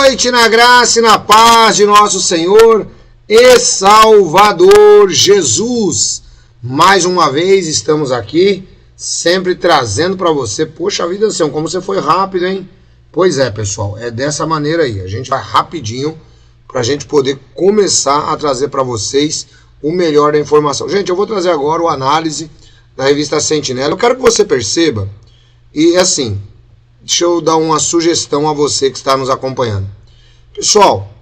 noite, na graça e na paz de nosso Senhor e Salvador Jesus. Mais uma vez estamos aqui, sempre trazendo para você. Poxa vida, Anselmo, como você foi rápido, hein? Pois é, pessoal, é dessa maneira aí. A gente vai rapidinho para a gente poder começar a trazer para vocês o melhor da informação. Gente, eu vou trazer agora o análise da revista Sentinela. Eu quero que você perceba, e assim, deixa eu dar uma sugestão a você que está nos acompanhando. Pessoal,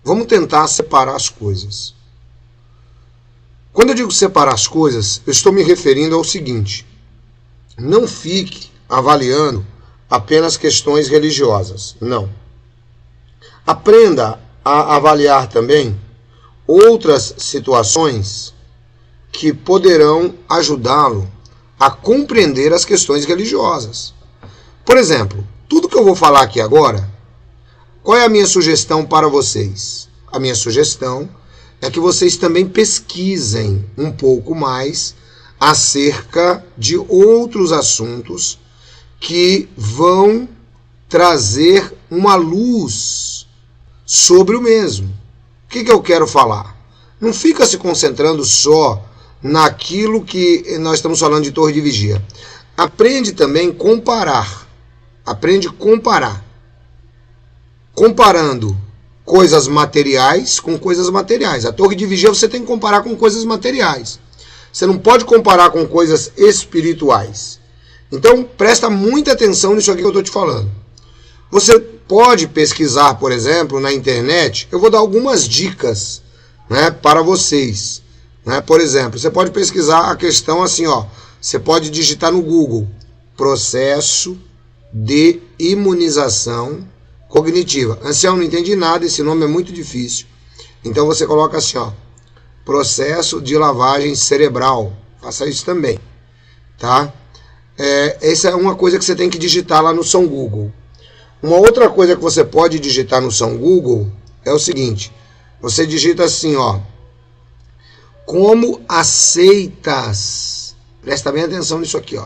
vamos tentar separar as coisas. Quando eu digo separar as coisas, eu estou me referindo ao seguinte: não fique avaliando apenas questões religiosas, não. Aprenda a avaliar também outras situações que poderão ajudá-lo a compreender as questões religiosas. Por exemplo, tudo que eu vou falar aqui agora, qual é a minha sugestão para vocês? A minha sugestão é que vocês também pesquisem um pouco mais acerca de outros assuntos que vão trazer uma luz sobre o mesmo. O que eu quero falar? Não fica se concentrando só naquilo que nós estamos falando de torre de vigia. Aprende também a comparar. Aprende a comparar. Comparando coisas materiais com coisas materiais. A torre de vigia você tem que comparar com coisas materiais. Você não pode comparar com coisas espirituais. Então, presta muita atenção nisso aqui que eu estou te falando. Você pode pesquisar, por exemplo, na internet. Eu vou dar algumas dicas, né, para vocês. Né? Por exemplo, você pode pesquisar a questão assim, ó. Você pode digitar no Google: processo de imunização cognitiva. Anselmo, não entendi nada, esse nome é muito difícil. Então você coloca assim, ó: processo de lavagem cerebral. Faça isso também, tá? Essa é uma coisa que você tem que digitar lá no São Google. Uma outra coisa que você pode digitar no São Google é o seguinte: você digita assim, ó: como as seitas, presta bem atenção nisso aqui, ó.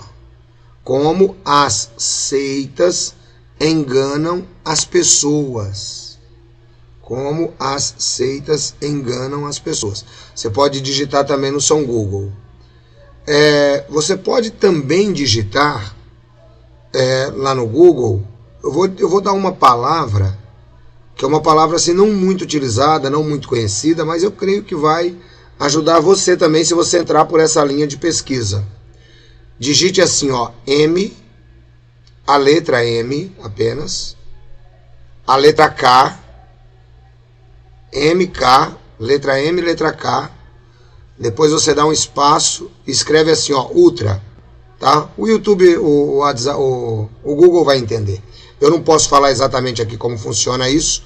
Como as seitas enganam as pessoas. Como as seitas enganam as pessoas. Você pode digitar também no São Google. Você pode também digitar lá no Google. Eu vou dar uma palavra, que é uma palavra assim não muito utilizada, não muito conhecida, mas eu creio que vai ajudar você também se você entrar por essa linha de pesquisa. Digite assim, ó: M, a letra M apenas, a letra K, MK, letra M, letra K, depois você dá um espaço e escreve assim, ó: Ultra, tá? O YouTube, o Google vai entender. Eu não posso falar exatamente aqui como funciona isso,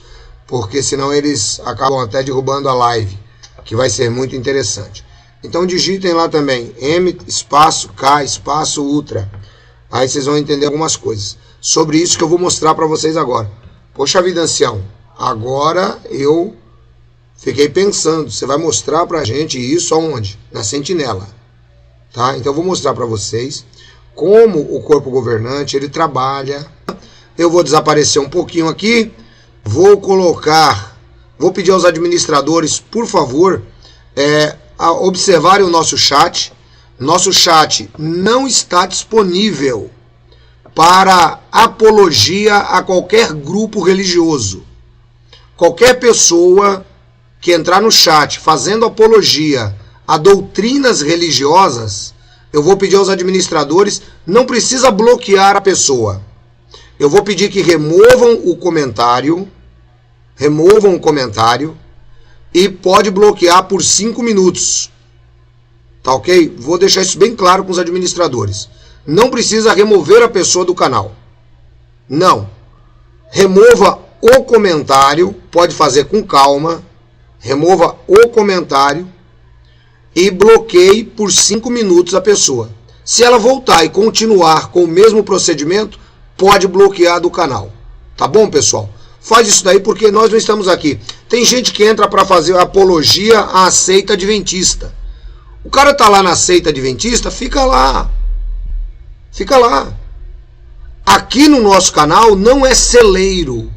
porque senão eles acabam até derrubando a live, que vai ser muito interessante. Então digitem lá também M, espaço, K, espaço, Ultra. Aí vocês vão entender algumas coisas sobre isso que eu vou mostrar para vocês agora. Poxa vida, ancião, agora eu fiquei pensando, você vai mostrar pra gente isso aonde? Na Sentinela, tá? Então eu vou mostrar para vocês como o corpo governante, ele trabalha. Eu vou desaparecer um pouquinho aqui, vou pedir aos administradores, por favor, a observarem o nosso chat. Nosso chat não está disponível para apologia a qualquer grupo religioso. Qualquer pessoa que entrar no chat fazendo apologia a doutrinas religiosas, eu vou pedir aos administradores, não precisa bloquear a pessoa. Eu vou pedir que removam o comentário e pode bloquear por 5 minutos. Tá ok? Vou deixar isso bem claro com os administradores. Não precisa remover a pessoa do canal. Não. Remova o comentário, pode fazer com calma. Remova o comentário e bloqueie por 5 minutos a pessoa. Se ela voltar e continuar com o mesmo procedimento, pode bloquear do canal. Tá bom, pessoal? Faz isso daí porque nós não estamos aqui. Tem gente que entra para fazer apologia à seita adventista. O cara tá lá na seita adventista, fica lá. Fica lá. Aqui no nosso canal não é celeiro.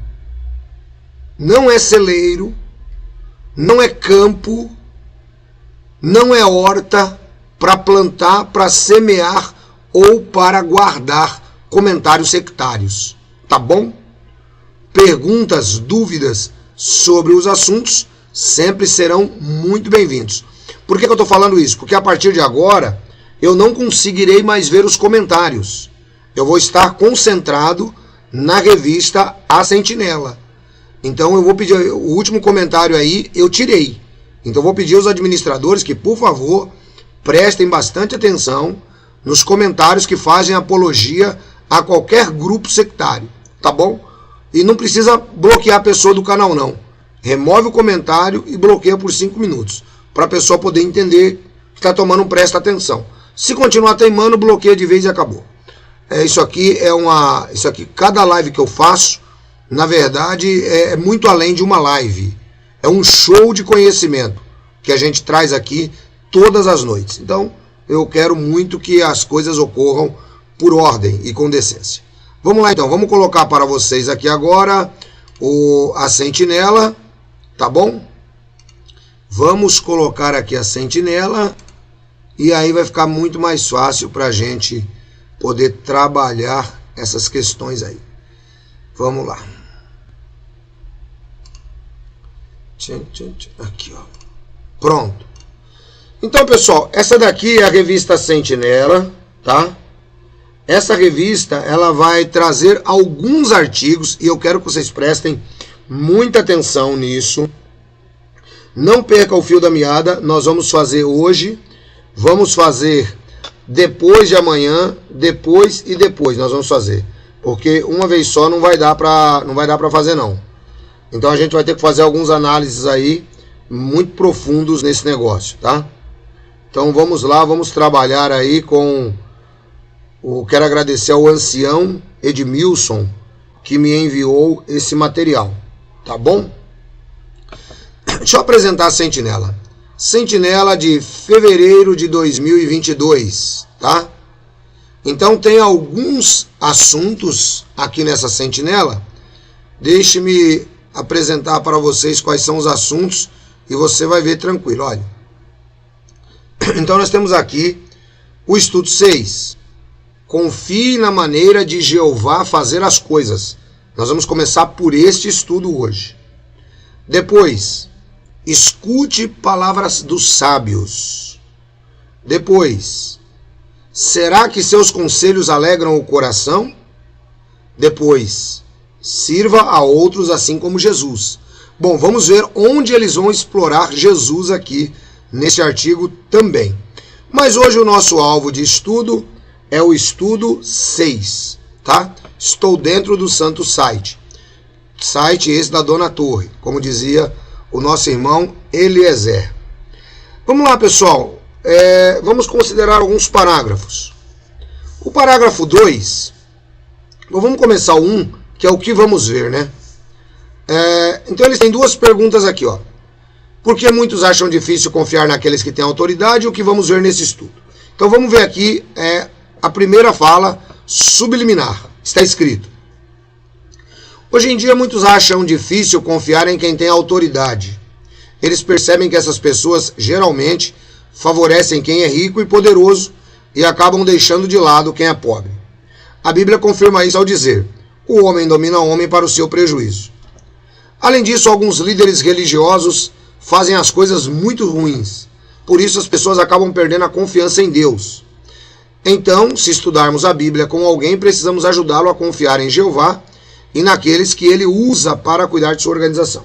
não é celeiro, não é campo, não é horta para plantar, para semear ou para guardar comentários sectários, tá bom? Perguntas, dúvidas sobre os assuntos sempre serão muito bem-vindos. Por que eu estou falando isso? Porque a partir de agora eu não conseguirei mais ver os comentários. Eu vou estar concentrado na revista A Sentinela. Então eu vou pedir, o último comentário aí eu tirei. Então eu vou pedir aos administradores que, por favor, prestem bastante atenção nos comentários que fazem apologia a qualquer grupo sectário, tá bom? E não precisa bloquear a pessoa do canal não. Remove o comentário e bloqueia por 5 minutos, para a pessoa poder entender que está tomando presta atenção. Se continuar teimando, bloqueia de vez e acabou. Isso aqui, cada live que eu faço, na verdade, é muito além de uma live. É um show de conhecimento que a gente traz aqui todas as noites. Então, eu quero muito que as coisas ocorram por ordem e com decência. Vamos lá então, vamos colocar para vocês aqui agora a sentinela, tá bom? Vamos colocar aqui a sentinela e aí vai ficar muito mais fácil para a gente poder trabalhar essas questões aí. Vamos lá. Aqui, ó. Pronto. Então, pessoal, essa daqui é a revista Sentinela, tá? Essa revista, ela vai trazer alguns artigos e eu quero que vocês prestem muita atenção nisso. Não perca o fio da meada, nós vamos fazer hoje, vamos fazer depois de amanhã, depois e depois nós vamos fazer. Porque uma vez só não vai dar pra fazer não. Então a gente vai ter que fazer algumas análises aí muito profundos nesse negócio, tá? Então vamos lá, vamos trabalhar aí com... Quero agradecer ao ancião Edmilson que me enviou esse material, tá bom? Deixa eu apresentar a sentinela. Sentinela de fevereiro de 2022, tá? Então tem alguns assuntos aqui nessa sentinela. Deixe-me apresentar para vocês quais são os assuntos e você vai ver tranquilo, olha. Então nós temos aqui o estudo 6. Confie na maneira de Jeová fazer as coisas. Nós vamos começar por este estudo hoje. Depois, escute palavras dos sábios. Depois, será que seus conselhos alegram o coração? Depois, sirva a outros assim como Jesus. Bom, vamos ver onde eles vão explorar Jesus aqui nesse artigo também. Mas hoje o nosso alvo de estudo é o estudo 6, tá? Estou dentro do santo site. Site esse da Dona Torre, como dizia o nosso irmão Eliezer. Vamos lá, pessoal. Vamos considerar alguns parágrafos. O parágrafo 2, vamos começar o 1, que é o que vamos ver, né? Então eles têm duas perguntas aqui, ó. Por que muitos acham difícil confiar naqueles que têm autoridade? O que vamos ver nesse estudo. Então vamos ver aqui a primeira fala subliminar. Está escrito: hoje em dia muitos acham difícil confiar em quem tem autoridade. Eles percebem que essas pessoas geralmente favorecem quem é rico e poderoso e acabam deixando de lado quem é pobre. A Bíblia confirma isso ao dizer: o homem domina o homem para o seu prejuízo. Além disso, alguns líderes religiosos fazem as coisas muito ruins. Por isso as pessoas acabam perdendo a confiança em Deus. Então, se estudarmos a Bíblia com alguém, precisamos ajudá-lo a confiar em Jeová e naqueles que ele usa para cuidar de sua organização.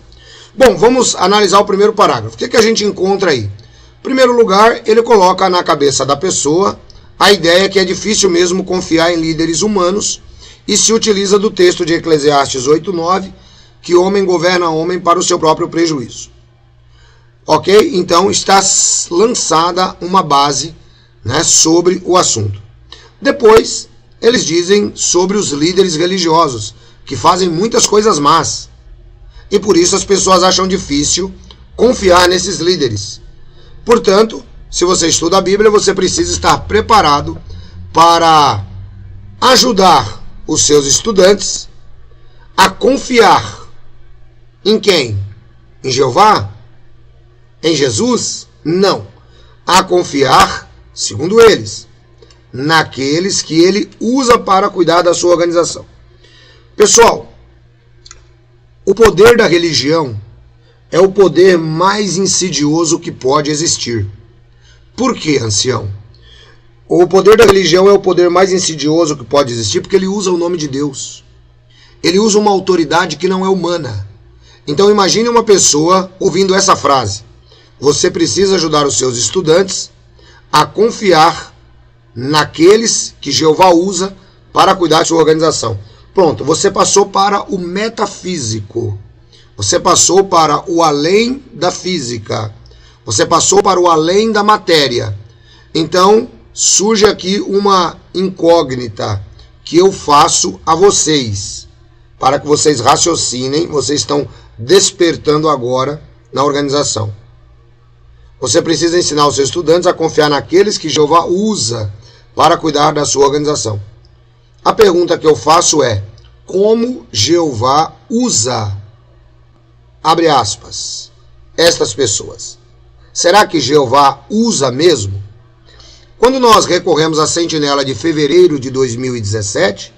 Bom, vamos analisar o primeiro parágrafo. O que a gente encontra aí? Em primeiro lugar, ele coloca na cabeça da pessoa a ideia que é difícil mesmo confiar em líderes humanos e se utiliza do texto de Eclesiastes 8:9, que homem governa homem para o seu próprio prejuízo. Ok? Então está lançada uma base, né, sobre o assunto. Depois, eles dizem sobre os líderes religiosos, que fazem muitas coisas más. E por isso as pessoas acham difícil confiar nesses líderes. Portanto, se você estuda a Bíblia, você precisa estar preparado para ajudar os seus estudantes a confiar Em quem? Em Jeová? Em Jesus? Não. A confiar, segundo eles, naqueles que ele usa para cuidar da sua organização. Pessoal, o poder da religião é o poder mais insidioso que pode existir. Por quê, ancião? O poder da religião é o poder mais insidioso que pode existir porque ele usa o nome de Deus. Ele usa uma autoridade que não é humana. Então imagine uma pessoa ouvindo essa frase: você precisa ajudar os seus estudantes a confiar naqueles que Jeová usa para cuidar de sua organização. Pronto, você passou para o metafísico. Você passou para o além da física. Você passou para o além da matéria. Então, surge aqui uma incógnita que eu faço a vocês, para que vocês raciocinem. Vocês estão despertando agora na organização. Você precisa ensinar os seus estudantes a confiar naqueles que Jeová usa para cuidar da sua organização. A pergunta que eu faço é: como Jeová usa, abre aspas, estas pessoas? Será que Jeová usa mesmo? Quando nós recorremos à sentinela de fevereiro de 2017,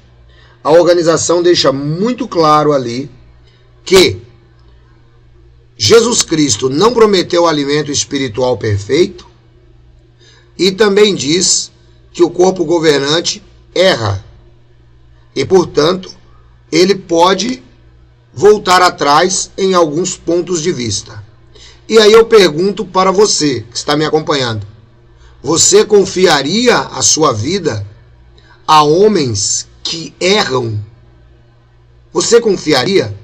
a organização deixa muito claro ali que Jesus Cristo não prometeu alimento espiritual perfeito e também diz que o corpo governante erra e, portanto, ele pode voltar atrás em alguns pontos de vista. E aí eu pergunto para você que está me acompanhando: você confiaria a sua vida a homens que erram? Você confiaria?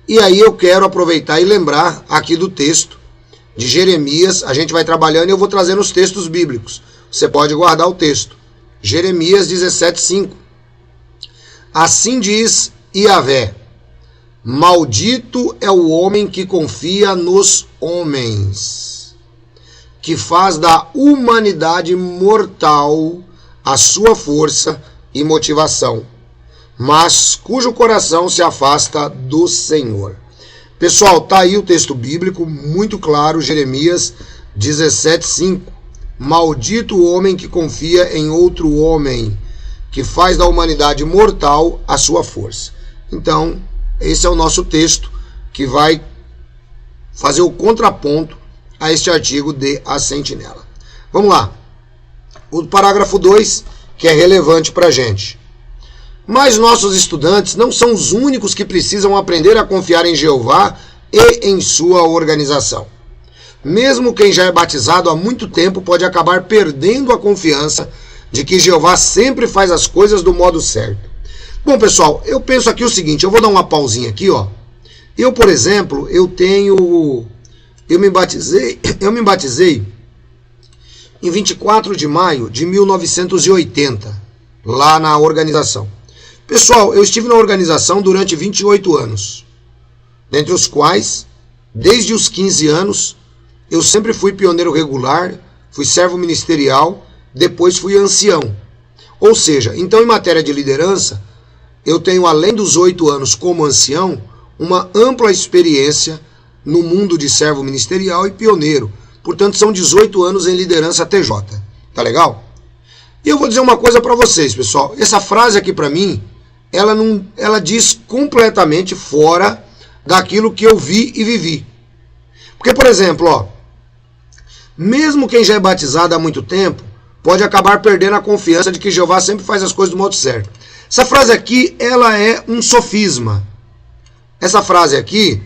E aí eu quero aproveitar e lembrar aqui do texto de Jeremias. A gente vai trabalhando e eu vou trazendo os textos bíblicos. Você pode guardar o texto. Jeremias 17:5. Assim diz Yahvé: maldito é o homem que confia nos homens, que faz da humanidade mortal a sua força e motivação, mas cujo coração se afasta do Senhor. Pessoal, tá aí o texto bíblico muito claro, Jeremias 17:5. Maldito o homem que confia em outro homem, que faz da humanidade mortal a sua força. Então, esse é o nosso texto que vai fazer o contraponto a este artigo de A Sentinela. Vamos lá. O parágrafo 2, que é relevante para a gente. Mas nossos estudantes não são os únicos que precisam aprender a confiar em Jeová e em sua organização. Mesmo quem já é batizado há muito tempo pode acabar perdendo a confiança de que Jeová sempre faz as coisas do modo certo. Bom, pessoal, eu penso aqui o seguinte, eu vou dar uma pausinha aqui, ó. Eu, por exemplo, eu me batizei em 24 de maio de 1980, lá na organização. Pessoal, eu estive na organização durante 28 anos, dentre os quais, desde os 15 anos, eu sempre fui pioneiro regular, fui servo ministerial, depois fui ancião. Ou seja, então em matéria de liderança, eu tenho, além dos 8 anos como ancião, uma ampla experiência no mundo de servo ministerial e pioneiro. Portanto, são 18 anos em liderança TJ. Tá legal? E eu vou dizer uma coisa para vocês, pessoal. Essa frase aqui para mim, ela diz completamente fora daquilo que eu vi e vivi. Porque, por exemplo, ó, mesmo quem já é batizado há muito tempo, pode acabar perdendo a confiança de que Jeová sempre faz as coisas do modo certo. Essa frase aqui, ela é um sofisma. Essa frase aqui,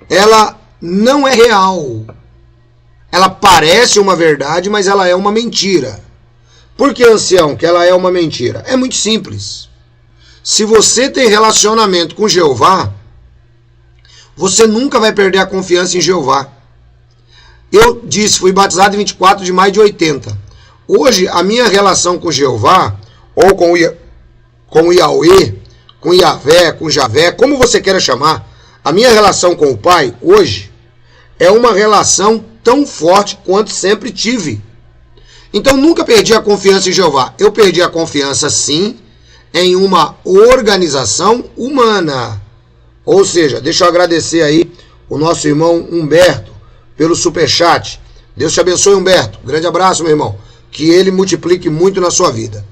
ela não é real. Ela parece uma verdade, mas ela é uma mentira. Por que, ancião, que ela é uma mentira? É muito simples. Se você tem relacionamento com Jeová, você nunca vai perder a confiança em Jeová. Eu disse, fui batizado em 24 de maio de 80. Hoje, a minha relação com Jeová, ou com o Yahweh, com Yahvé, com Javé, como você queira chamar, a minha relação com o Pai, hoje, é uma relação tão forte quanto sempre tive. Então, nunca perdi a confiança em Jeová. Eu perdi a confiança, sim, em uma organização humana. Ou seja, deixa eu agradecer aí o nosso irmão Humberto pelo superchat. Deus te abençoe, Humberto. Grande abraço, meu irmão. Que ele multiplique muito na sua vida.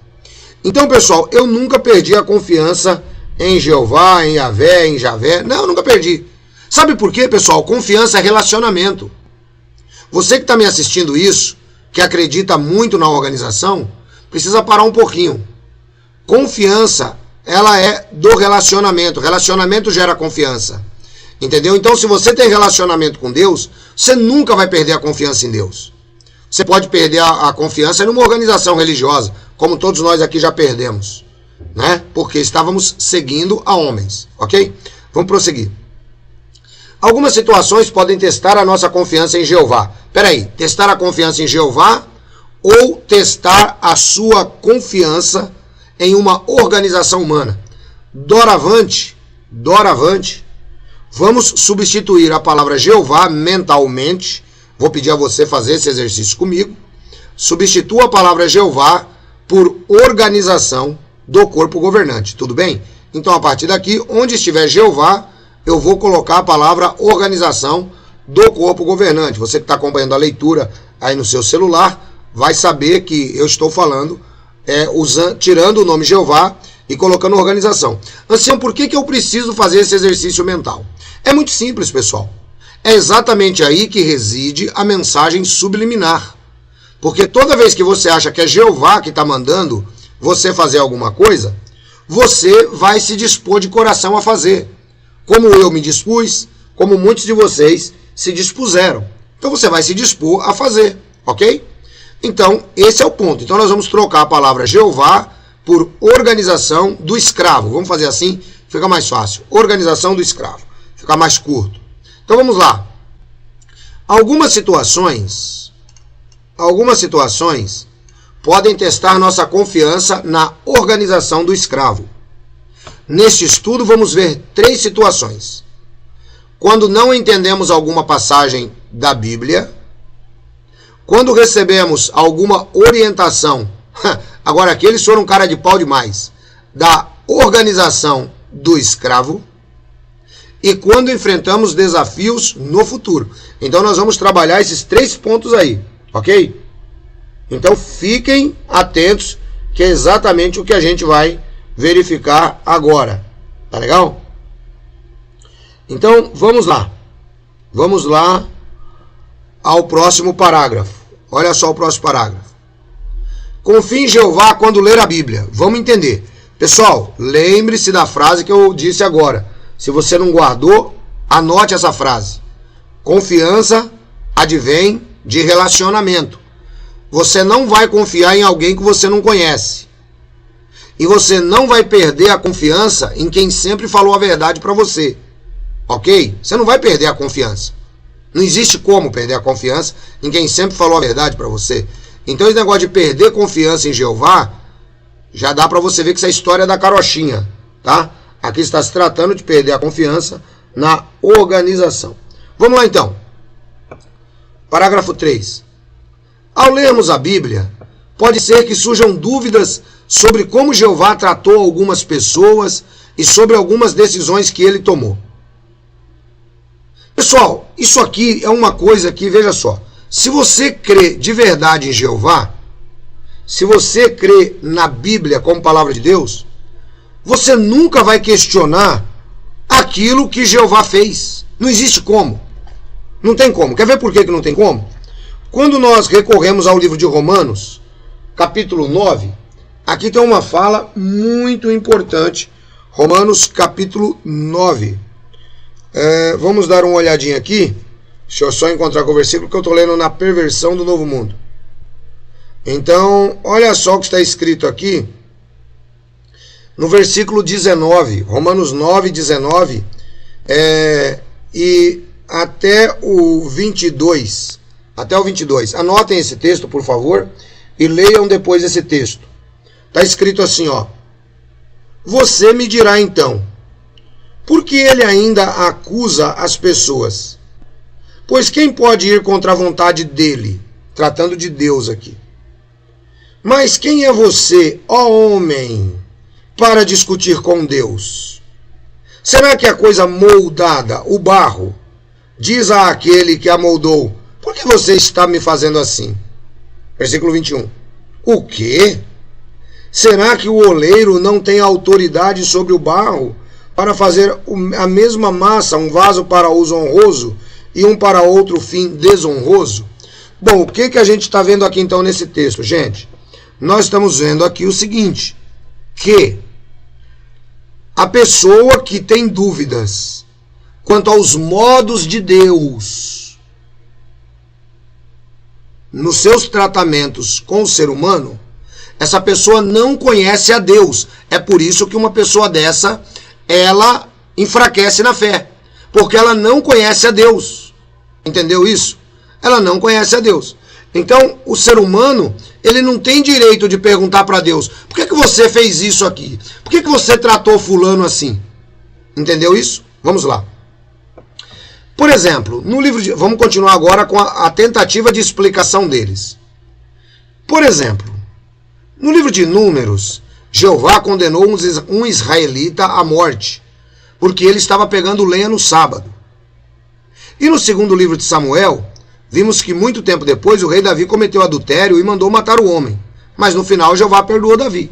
Então, pessoal, eu nunca perdi a confiança em Jeová, em Yahvé, em Javé. Não, eu nunca perdi. Sabe por quê, pessoal? Confiança é relacionamento. Você que está me assistindo isso, que acredita muito na organização, precisa parar um pouquinho. Confiança, ela é do relacionamento. Relacionamento gera confiança. Entendeu? Então, se você tem relacionamento com Deus, você nunca vai perder a confiança em Deus. Você pode perder a confiança numa organização religiosa, como todos nós aqui já perdemos, né? Porque estávamos seguindo a homens, ok? Vamos prosseguir. Algumas situações podem testar a nossa confiança em Jeová. Peraí, testar a confiança em Jeová ou testar a sua confiança em uma organização humana? Doravante, vamos substituir a palavra Jeová mentalmente. Vou pedir a você fazer esse exercício comigo. Substitua a palavra Jeová por organização do corpo governante. Tudo bem? Então, a partir daqui, onde estiver Jeová, eu vou colocar a palavra organização do corpo governante. Você que está acompanhando a leitura aí no seu celular, vai saber que eu estou falando, tirando o nome Jeová e colocando organização. Ancião, por que eu preciso fazer esse exercício mental? É muito simples, pessoal. É exatamente aí que reside a mensagem subliminar. Porque toda vez que você acha que é Jeová que está mandando você fazer alguma coisa, você vai se dispor de coração a fazer. Como eu me dispus, como muitos de vocês se dispuseram. Então você vai se dispor a fazer, ok? Então, esse é o ponto. Então nós vamos trocar a palavra Jeová por organização do escravo. Vamos fazer assim, fica mais fácil. Organização do escravo. Fica mais curto. Então vamos lá. Algumas situações podem testar nossa confiança na organização do escravo. Neste estudo vamos ver 3 situações. Quando não entendemos alguma passagem da Bíblia, quando recebemos alguma orientação, agora aqui eles foram cara de pau demais, da organização do escravo, e quando enfrentamos desafios no futuro. Então nós vamos trabalhar esses 3 pontos aí, ok? Então fiquem atentos, que é exatamente o que a gente vai verificar agora. Tá legal? Então vamos lá. Vamos lá ao próximo parágrafo. Olha só o próximo parágrafo. Confie em Jeová quando ler a Bíblia. Vamos entender. Pessoal, lembre-se da frase que eu disse agora. Se você não guardou, anote essa frase. Confiança advém de relacionamento. Você não vai confiar em alguém que você não conhece. E você não vai perder a confiança em quem sempre falou a verdade para você. Ok? Você não vai perder a confiança. Não existe como perder a confiança em quem sempre falou a verdade para você. Então esse negócio de perder confiança em Jeová, já dá para você ver que isso é a história da carochinha, tá? Aqui está se tratando de perder a confiança na organização. Vamos lá então. Parágrafo 3. Ao lermos a Bíblia, pode ser que surjam dúvidas sobre como Jeová tratou algumas pessoas e sobre algumas decisões que ele tomou. Pessoal, isso aqui é uma coisa que, veja só, se você crê de verdade em Jeová, se você crê na Bíblia como palavra de Deus, você nunca vai questionar aquilo que Jeová fez. Não existe como. Não tem como. Quer ver por que não tem como? Quando nós recorremos ao livro de Romanos, capítulo 9, aqui tem uma fala muito importante. Romanos, capítulo 9. Vamos dar uma olhadinha aqui. Deixa eu só encontrar com o versículo que eu estou lendo na Perversão do Novo Mundo. Então, olha só o que está escrito aqui. No versículo 19, Romanos 9, 19, e até o 22. Até o 22. Anotem esse texto, por favor, e leiam depois esse texto. Está escrito assim, ó. Você me dirá então, por que ele ainda acusa as pessoas? Pois quem pode ir contra a vontade dele? Tratando de Deus aqui. Mas quem é você, ó homem, para discutir com Deus? Será que a coisa moldada, o barro, diz àquele que a moldou, por que você está me fazendo assim? Versículo 21. O quê? Será que o oleiro não tem autoridade sobre o barro para fazer a mesma massa, um vaso para uso honroso e um para outro fim desonroso? Bom, o que a gente está vendo aqui então nesse texto, gente? Nós estamos vendo aqui o seguinte, que a pessoa que tem dúvidas quanto aos modos de Deus nos seus tratamentos com o ser humano, essa pessoa não conhece a Deus. É por isso que uma pessoa dessa, ela enfraquece na fé, porque ela não conhece a Deus. Entendeu isso? Ela não conhece a Deus. Então, o ser humano, ele não tem direito de perguntar para Deus, por que você fez isso aqui? Por que você tratou fulano assim? Entendeu isso? Vamos lá. Por exemplo, no livro de... Vamos continuar agora com a tentativa de explicação deles. Por exemplo, no livro de Números, Jeová condenou um israelita à morte, porque ele estava pegando lenha no sábado. E no segundo livro de Samuel, vimos que muito tempo depois o rei Davi cometeu adultério e mandou matar o homem. Mas no final Jeová perdoou Davi.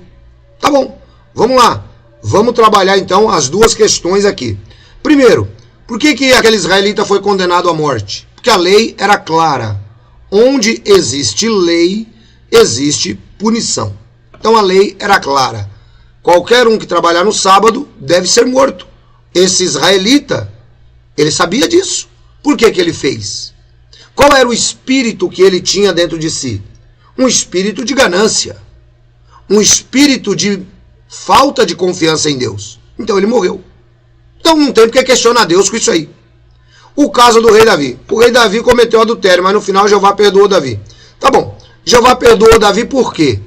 Tá bom, vamos lá. Vamos trabalhar então as duas questões aqui. Primeiro, por que aquele israelita foi condenado à morte? Porque a lei era clara. Onde existe lei, existe punição. Então a lei era clara. Qualquer um que trabalhar no sábado deve ser morto. Esse israelita, ele sabia disso. Por que ele fez? Qual era o espírito que ele tinha dentro de si? Um espírito de ganância. Um espírito de falta de confiança em Deus. Então ele morreu. Então não tem porque questionar Deus com isso aí. O caso do rei Davi. O rei Davi cometeu adultério, mas no final Jeová perdoou Davi. Tá bom. Jeová perdoou Davi por quê?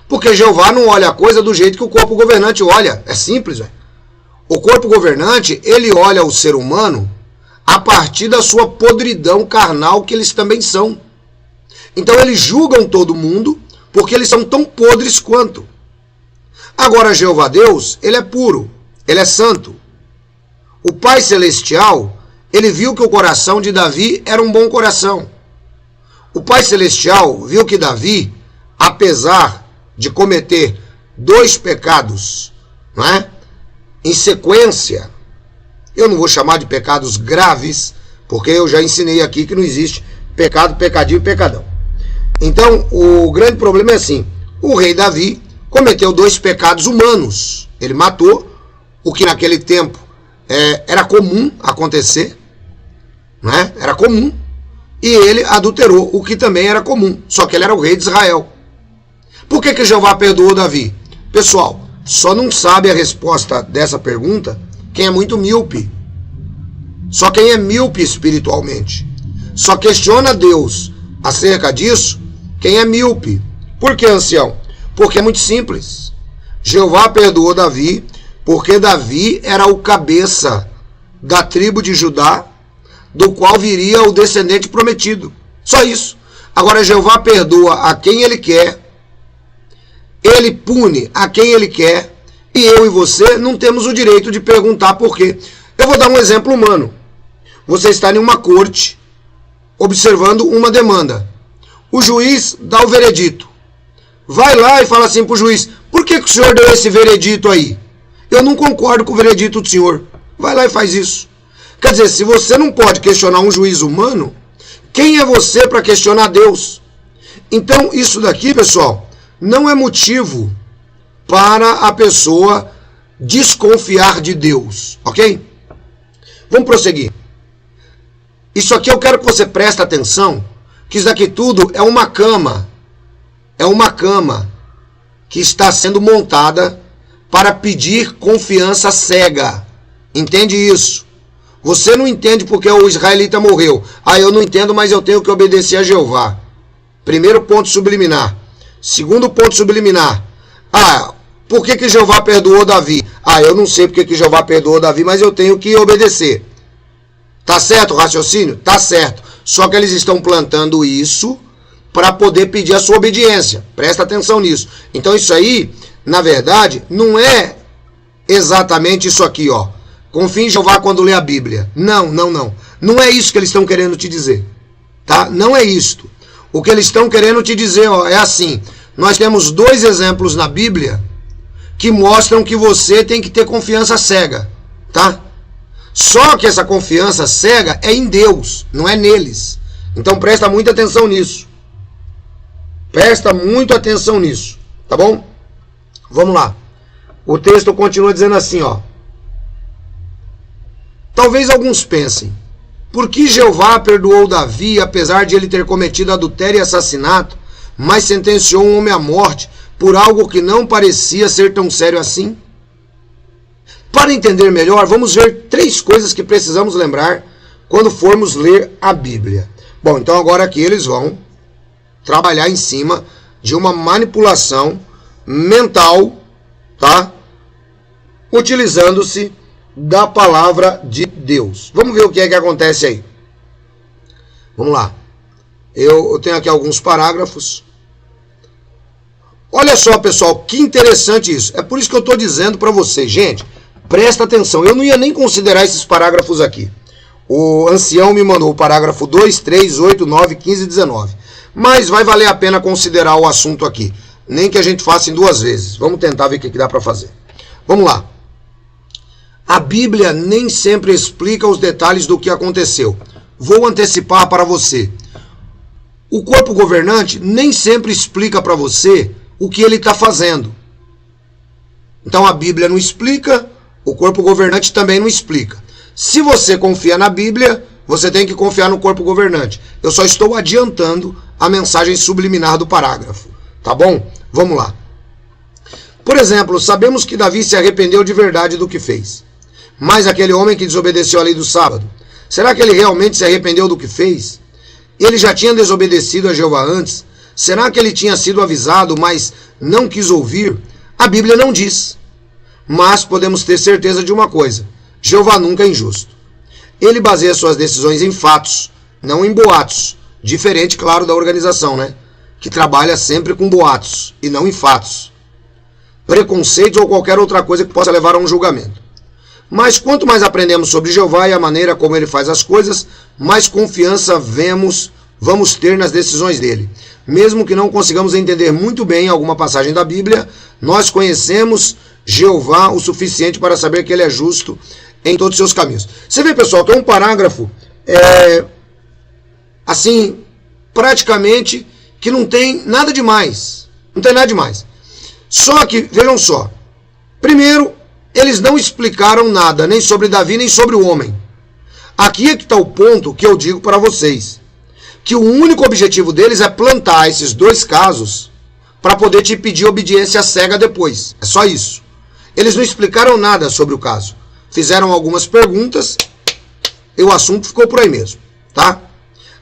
Porque Jeová não olha a coisa do jeito que o corpo governante olha. É simples, velho. O corpo governante, ele olha o ser humano a partir da sua podridão carnal que eles também são. Então eles julgam todo mundo porque eles são tão podres quanto. Agora Jeová Deus, ele é puro, ele é santo. O Pai Celestial, ele viu que o coração de Davi era um bom coração. O Pai Celestial viu que Davi, apesar de cometer 2 pecados, não é? Em sequência, eu não vou chamar de pecados graves, porque eu já ensinei aqui que não existe pecado, pecadinho e pecadão. Então, o grande problema é assim, o rei Davi cometeu 2 pecados humanos. Ele matou, o que naquele tempo era comum acontecer, não é? Era comum. E ele adulterou, o que também era comum, só que ele era o rei de Israel. Por que Jeová perdoou Davi? Pessoal, só não sabe a resposta dessa pergunta quem é muito míope. Só quem é míope espiritualmente. Só questiona Deus acerca disso quem é míope. Por que, ancião? Porque é muito simples. Jeová perdoou Davi porque Davi era o cabeça da tribo de Judá, do qual viria o descendente prometido. Só isso. Agora Jeová perdoa a quem ele quer, ele pune a quem ele quer, e eu e você não temos o direito de perguntar por quê. Eu vou dar um exemplo humano. Você está em uma corte, observando uma demanda. O juiz dá o veredito. Vai lá e fala assim para o juiz, por que o senhor deu esse veredito aí? Eu não concordo com o veredito do senhor. Vai lá e faz isso. Quer dizer, se você não pode questionar um juiz humano, quem é você para questionar Deus? Então, isso daqui, pessoal, não é motivo para a pessoa desconfiar de Deus, ok? Vamos prosseguir. Isso aqui eu quero que você preste atenção, que isso daqui tudo é uma cama. É uma cama que está sendo montada para pedir confiança cega. Entende isso? Você não entende porque o israelita morreu. Ah, eu não entendo, mas eu tenho que obedecer a Jeová. Primeiro ponto subliminar. Segundo ponto subliminar. Ah, por que Jeová perdoou Davi? Ah, eu não sei porque que Jeová perdoou Davi, mas eu tenho que obedecer. Tá certo o raciocínio? Tá certo. Só que eles estão plantando isso para poder pedir a sua obediência. Presta atenção nisso. Então isso aí, na verdade, não é exatamente isso aqui, ó. Confie em Jeová quando lê a Bíblia. Não. Não é isso que eles estão querendo te dizer. Tá? Não é isto. O que eles estão querendo te dizer, ó, é assim. Nós temos 2 exemplos na Bíblia que mostram que você tem que ter confiança cega. Tá? Só que essa confiança cega é em Deus, não é neles. Então presta muita atenção nisso. Presta muito atenção nisso. Tá bom? Vamos lá. O texto continua dizendo assim, ó. Talvez alguns pensem, por que Jeová perdoou Davi, apesar de ele ter cometido adultério e assassinato, mas sentenciou um homem à morte por algo que não parecia ser tão sério assim? Para entender melhor, vamos ver 3 coisas que precisamos lembrar quando formos ler a Bíblia. Bom, então agora aqui eles vão trabalhar em cima de uma manipulação mental, tá? Utilizando-se da palavra de Deus. Vamos ver o que é que acontece aí. Vamos lá. Eu tenho aqui alguns parágrafos. Olha só, pessoal, que interessante isso. É por isso que eu estou dizendo para vocês, gente, presta atenção. Eu não ia nem considerar esses parágrafos aqui. O ancião me mandou o parágrafo 2, 3, 8, 9, 15 e 19. Mas vai valer a pena considerar o assunto aqui. Nem que a gente faça em 2 vezes. Vamos tentar ver o que dá para fazer. Vamos lá. A Bíblia nem sempre explica os detalhes do que aconteceu. Vou antecipar para você. O corpo governante nem sempre explica para você o que ele está fazendo. Então a Bíblia não explica, o corpo governante também não explica. Se você confia na Bíblia, você tem que confiar no corpo governante. Eu só estou adiantando a mensagem subliminar do parágrafo. Tá bom? Vamos lá. Por exemplo, sabemos que Davi se arrependeu de verdade do que fez. Mas aquele homem que desobedeceu a lei do sábado, será que ele realmente se arrependeu do que fez? Ele já tinha desobedecido a Jeová antes? Será que ele tinha sido avisado, mas não quis ouvir? A Bíblia não diz. Mas podemos ter certeza de uma coisa. Jeová nunca é injusto. Ele baseia suas decisões em fatos, não em boatos. Diferente, claro, da organização, né? Que trabalha sempre com boatos e não em fatos. Preconceitos ou qualquer outra coisa que possa levar a um julgamento. Mas quanto mais aprendemos sobre Jeová e a maneira como ele faz as coisas, mais confiança vamos ter nas decisões dele. Mesmo que não consigamos entender muito bem alguma passagem da Bíblia, nós conhecemos Jeová o suficiente para saber que ele é justo em todos os seus caminhos. Você vê, pessoal, que é um parágrafo, assim, praticamente, que não tem nada demais. Não tem nada demais. Só que, vejam só, primeiro, eles não explicaram nada, nem sobre Davi, nem sobre o homem. Aqui é que está o ponto que eu digo para vocês. Que o único objetivo deles é plantar esses 2 casos para poder te pedir obediência cega depois. É só isso. Eles não explicaram nada sobre o caso. Fizeram algumas perguntas e o assunto ficou por aí mesmo. Tá?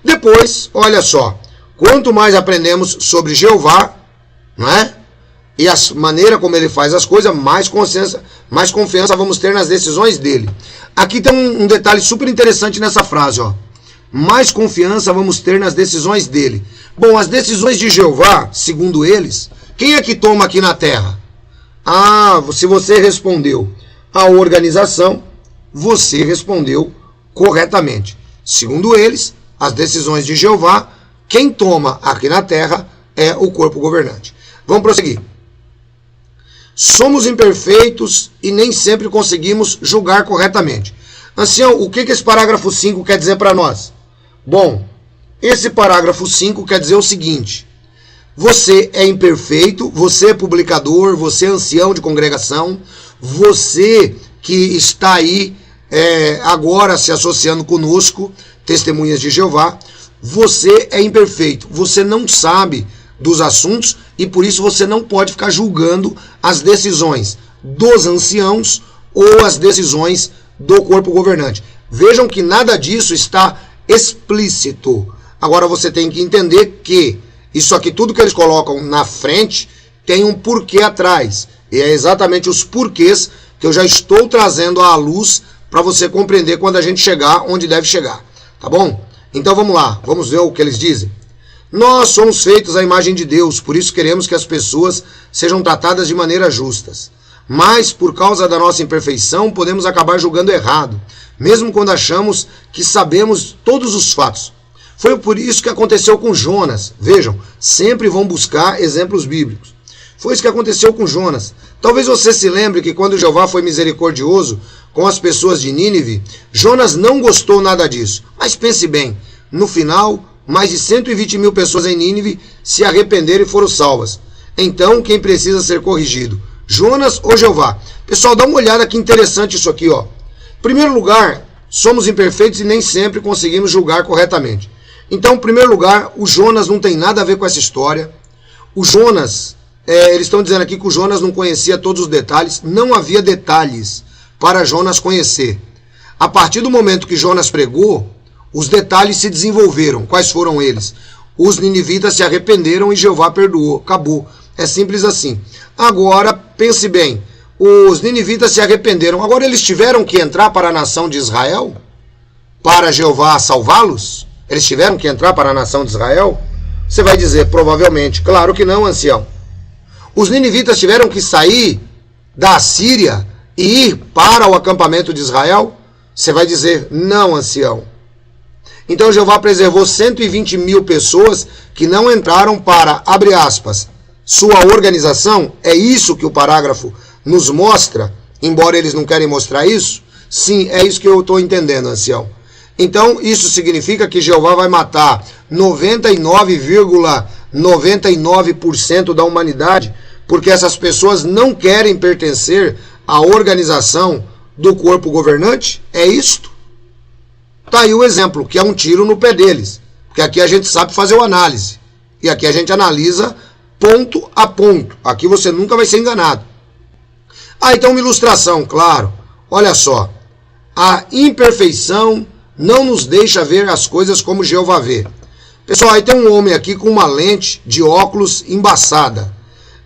Depois, olha só. Quanto mais aprendemos sobre Jeová, não é? E a maneira como ele faz as coisas, mais confiança vamos ter nas decisões dele. Aqui tem um detalhe super interessante nessa frase, ó. Mais confiança vamos ter nas decisões dele. Bom, as decisões de Jeová, segundo eles, quem é que toma aqui na terra? Ah, se você respondeu a organização, você respondeu corretamente. Segundo eles, as decisões de Jeová, quem toma aqui na terra é o corpo governante. Vamos prosseguir. Somos imperfeitos e nem sempre conseguimos julgar corretamente. Ancião, o que esse parágrafo 5 quer dizer para nós? Bom, esse parágrafo 5 quer dizer o seguinte. Você é imperfeito, você é publicador, você é ancião de congregação, você que está aí agora se associando conosco, testemunhas de Jeová, você é imperfeito, você não sabe dos assuntos e por isso você não pode ficar julgando as decisões dos anciãos ou as decisões do corpo governante. Vejam que nada disso está explícito. Agora você tem que entender que isso aqui, tudo que eles colocam na frente, tem um porquê atrás. E é exatamente os porquês que eu já estou trazendo à luz para você compreender quando a gente chegar onde deve chegar. Tá bom? Então vamos lá, vamos ver o que eles dizem. Nós somos feitos à imagem de Deus, por isso queremos que as pessoas sejam tratadas de maneira justas. Mas, por causa da nossa imperfeição, podemos acabar julgando errado, mesmo quando achamos que sabemos todos os fatos. Foi por isso que aconteceu com Jonas. Vejam, sempre vão buscar exemplos bíblicos. Foi isso que aconteceu com Jonas. Talvez você se lembre que quando Jeová foi misericordioso com as pessoas de Nínive, Jonas não gostou nada disso. Mas pense bem, no final, mais de 120 mil pessoas em Nínive se arrependeram e foram salvas. Então, quem precisa ser corrigido? Jonas ou Jeová? Pessoal, dá uma olhada que interessante isso aqui, ó. Em primeiro lugar, somos imperfeitos e nem sempre conseguimos julgar corretamente. Então, em primeiro lugar, o Jonas não tem nada a ver com essa história. O Jonas, eles estão dizendo aqui que o Jonas não conhecia todos os detalhes. Não havia detalhes para Jonas conhecer. A partir do momento que Jonas pregou, os detalhes se desenvolveram. Quais foram eles? Os ninivitas se arrependeram e Jeová perdoou. Acabou. É simples assim. Agora, pense bem. Os ninivitas se arrependeram. Agora eles tiveram que entrar para a nação de Israel? Para Jeová salvá-los? Eles tiveram que entrar para a nação de Israel? Você vai dizer, provavelmente. Claro que não, ancião. Os ninivitas tiveram que sair da Síria e ir para o acampamento de Israel? Você vai dizer, não, ancião. Então Jeová preservou 120 mil pessoas que não entraram para, abre aspas, sua organização. É isso que o parágrafo nos mostra, embora eles não querem mostrar isso? Sim, é isso que eu estou entendendo, ancião. Então isso significa que Jeová vai matar 99,99% da humanidade, porque essas pessoas não querem pertencer à organização do corpo governante? É isto? Tá aí o exemplo, que é um tiro no pé deles. Porque aqui a gente sabe fazer o análise. E aqui a gente analisa ponto a ponto. Aqui você nunca vai ser enganado. Então uma ilustração, claro. Olha só. A imperfeição não nos deixa ver as coisas como Jeová vê. Pessoal, aí tem um homem aqui com uma lente de óculos embaçada.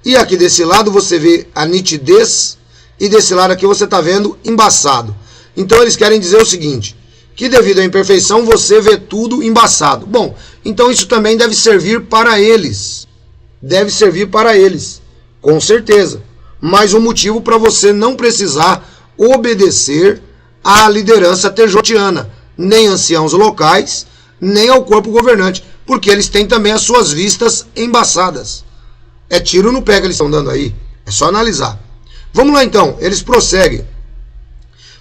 E aqui desse lado você vê a nitidez. E desse lado aqui você está vendo embaçado. Então eles querem dizer o seguinte, que devido à imperfeição você vê tudo embaçado. Bom, então isso também deve servir para eles. Deve servir para eles, com certeza. Mas um motivo para você não precisar obedecer à liderança tejotiana, nem anciãos locais, nem ao corpo governante, porque eles têm também as suas vistas embaçadas. É tiro no pé que eles estão dando aí. É só analisar. Vamos lá então, eles prosseguem.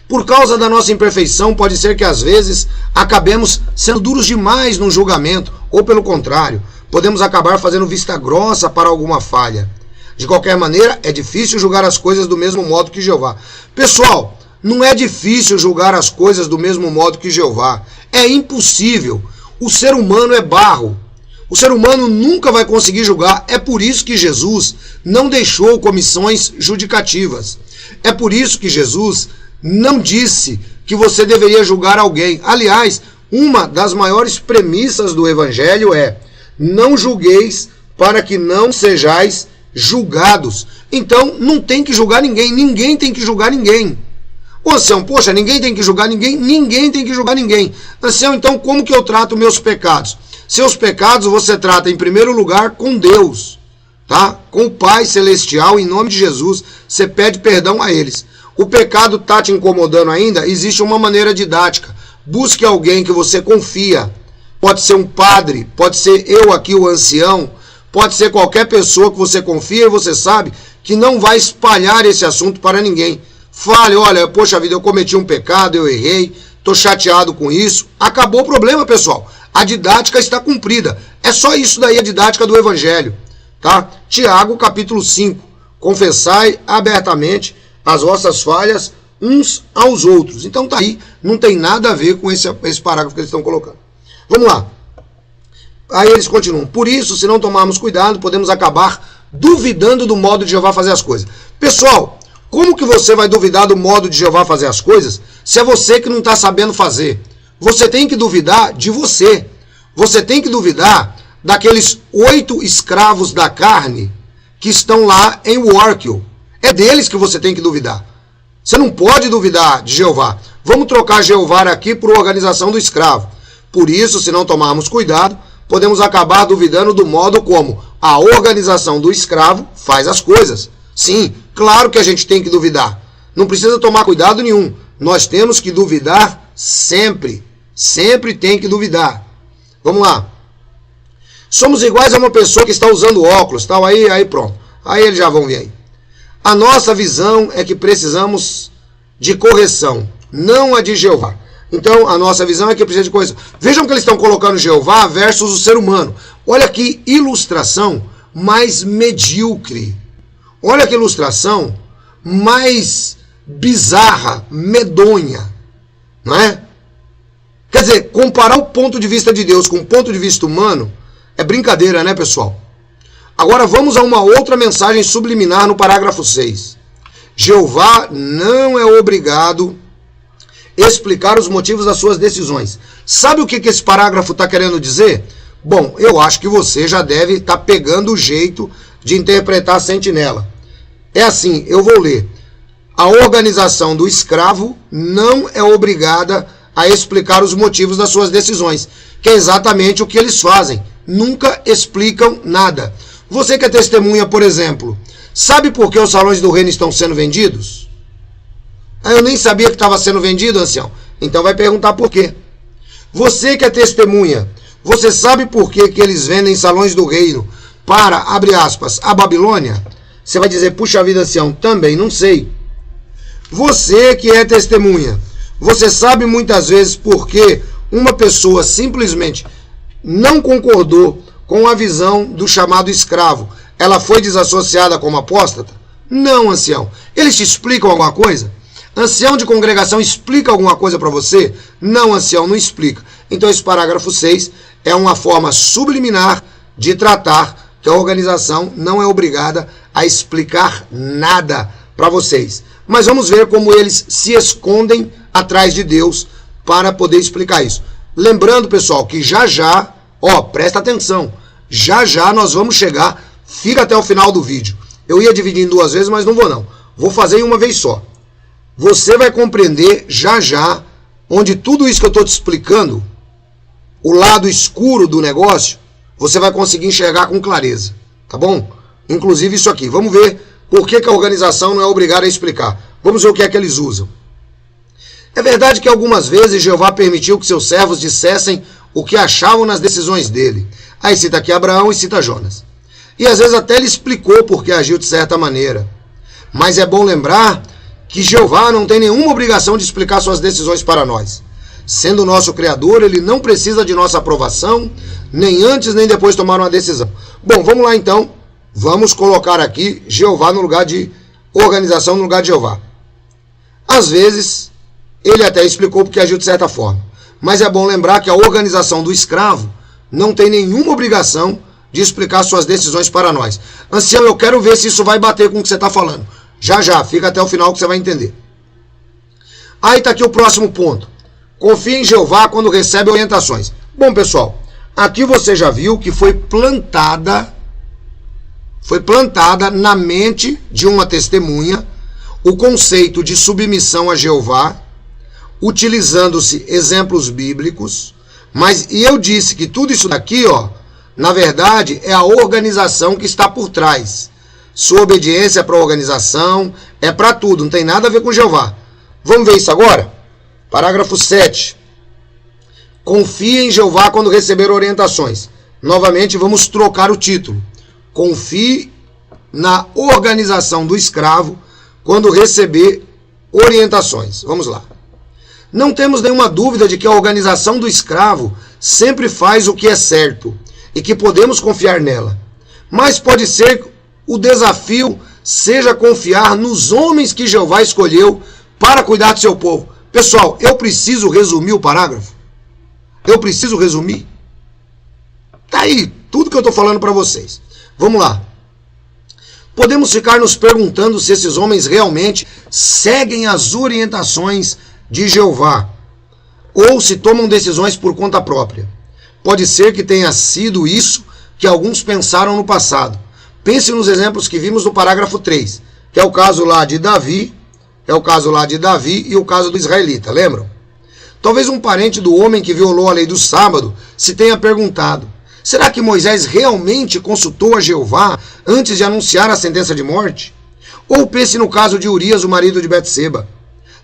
Por causa da nossa imperfeição, pode ser que às vezes acabemos sendo duros demais no julgamento, ou pelo contrário, podemos acabar fazendo vista grossa para alguma falha. De qualquer maneira, é difícil julgar as coisas do mesmo modo que Jeová. Pessoal, não é difícil julgar as coisas do mesmo modo que Jeová. É impossível. O ser humano é barro. O ser humano nunca vai conseguir julgar. É por isso que Jesus não deixou comissões judicativas. É por isso que Jesus não disse que você deveria julgar alguém. Aliás, uma das maiores premissas do Evangelho é: não julgueis para que não sejais julgados. Então, não tem que julgar ninguém. Ninguém tem que julgar ninguém. Ô, ancião, poxa, ninguém tem que julgar ninguém? Ninguém tem que julgar ninguém. Ancião, então como que eu trato meus pecados? Seus pecados você trata em primeiro lugar com Deus, tá? Com o Pai Celestial, em nome de Jesus, você pede perdão a eles. O pecado está te incomodando ainda? Existe uma maneira didática. Busque alguém que você confia. Pode ser um padre, pode ser eu aqui, o ancião, pode ser qualquer pessoa que você confia e você sabe que não vai espalhar esse assunto para ninguém. Fale, olha, poxa vida, eu cometi um pecado, eu errei, estou chateado com isso. Acabou o problema, pessoal. A didática está cumprida. É só isso daí a didática do Evangelho, tá? Tiago, capítulo 5. Confessai abertamente as vossas falhas uns aos outros. Então tá aí, não tem nada a ver com esse parágrafo que eles estão colocando. Vamos lá. Aí eles continuam. Por isso, se não tomarmos cuidado, podemos acabar duvidando do modo de Jeová fazer as coisas. Pessoal, como que você vai duvidar do modo de Jeová fazer as coisas se é você que não está sabendo fazer? Você tem que duvidar de você. Você tem que duvidar daqueles 8 escravos da carne que estão lá em Workil. É deles que você tem que duvidar. Você não pode duvidar de Jeová. Vamos trocar Jeová aqui por organização do escravo. Por isso, se não tomarmos cuidado, podemos acabar duvidando do modo como a organização do escravo faz as coisas. Sim, claro que a gente tem que duvidar. Não precisa tomar cuidado nenhum. Nós temos que duvidar sempre. Sempre tem que duvidar. Vamos lá. Somos iguais a uma pessoa que está usando óculos, tal, aí pronto. Aí eles já vão ver aí. A nossa visão é que precisamos de correção, não a de Jeová. Então, a nossa visão é que precisa de correção. Vejam que eles estão colocando Jeová versus o ser humano. Olha que ilustração mais medíocre. Olha que ilustração mais bizarra, medonha. Não é? Quer dizer, comparar o ponto de vista de Deus com o ponto de vista humano é brincadeira, né, pessoal? Agora vamos a uma outra mensagem subliminar no parágrafo 6. Jeová não é obrigado a explicar os motivos das suas decisões. Sabe o que esse parágrafo está querendo dizer? Bom, eu acho que você já deve estar pegando o jeito de interpretar a sentinela. É assim, eu vou ler. A organização do escravo não é obrigada a explicar os motivos das suas decisões, que é exatamente o que eles fazem. Nunca explicam nada. Você que é testemunha, por exemplo, sabe por que os salões do reino estão sendo vendidos? Eu nem sabia que estava sendo vendido, ancião. Então vai perguntar por quê. Você que é testemunha, você sabe por que eles vendem salões do reino para, abre aspas, a Babilônia? Você vai dizer, puxa vida, ancião, também não sei. Você que é testemunha, você sabe muitas vezes por que uma pessoa simplesmente não concordou com a visão do chamado escravo. Ela foi desassociada como apóstata? Não, ancião. Eles te explicam alguma coisa? Ancião de congregação explica alguma coisa para você? Não, ancião, não explica. Então esse parágrafo 6 é uma forma subliminar de tratar que a organização não é obrigada a explicar nada para vocês. Mas vamos ver como eles se escondem atrás de Deus para poder explicar isso. Lembrando, pessoal, que já, presta atenção, já nós vamos chegar, fica até o final do vídeo. Eu ia dividir em duas vezes, mas não vou não. Vou fazer em uma vez só. Você vai compreender já, onde tudo isso que eu estou te explicando, o lado escuro do negócio, você vai conseguir enxergar com clareza, tá bom? Inclusive isso aqui. Vamos ver por que a organização não é obrigada a explicar. Vamos ver o que é que eles usam. É verdade que algumas vezes Jeová permitiu que seus servos dissessem o que achavam nas decisões dele. Aí cita aqui Abraão e cita Jonas. E às vezes até ele explicou por que agiu de certa maneira. Mas é bom lembrar que Jeová não tem nenhuma obrigação de explicar suas decisões para nós. Sendo o nosso Criador, ele não precisa de nossa aprovação, nem antes nem depois de tomar uma decisão. Bom, vamos lá então. Vamos colocar aqui Jeová no lugar de organização, no lugar de Jeová. Às vezes, ele até explicou porque agiu de certa forma. Mas é bom lembrar que a organização do escravo não tem nenhuma obrigação de explicar suas decisões para nós. Ancião, eu quero ver se isso vai bater com o que você está falando. Já, fica até o final que você vai entender. Aí está aqui o próximo ponto. Confie em Jeová quando recebe orientações. Bom, pessoal, aqui você já viu que foi plantada na mente de uma testemunha o conceito de submissão a Jeová, utilizando-se exemplos bíblicos, e eu disse que tudo isso daqui, na verdade, é a organização que está por trás. Sua obediência é para a organização, é para tudo, não tem nada a ver com Jeová. Vamos ver isso agora? Parágrafo 7. Confie em Jeová quando receber orientações. Novamente, vamos trocar o título. Confie na organização do escravo quando receber orientações. Vamos lá. Não temos nenhuma dúvida de que a organização do escravo sempre faz o que é certo e que podemos confiar nela. Mas pode ser o desafio seja confiar nos homens que Jeová escolheu para cuidar do seu povo. Pessoal, eu preciso resumir o parágrafo? Eu preciso resumir? Tá aí, tudo que eu estou falando para vocês. Vamos lá. Podemos ficar nos perguntando se esses homens realmente seguem as orientações de Jeová ou se tomam decisões por conta própria. Pode ser que tenha sido isso que alguns pensaram no passado. Pense nos exemplos que vimos no parágrafo 3, que é o caso lá de Davi, e o caso do israelita, lembram? Talvez um parente do homem que violou a lei do sábado se tenha perguntado: será que Moisés realmente consultou a Jeová antes de anunciar a sentença de morte? Ou pense no caso de Urias, o marido de Betseba.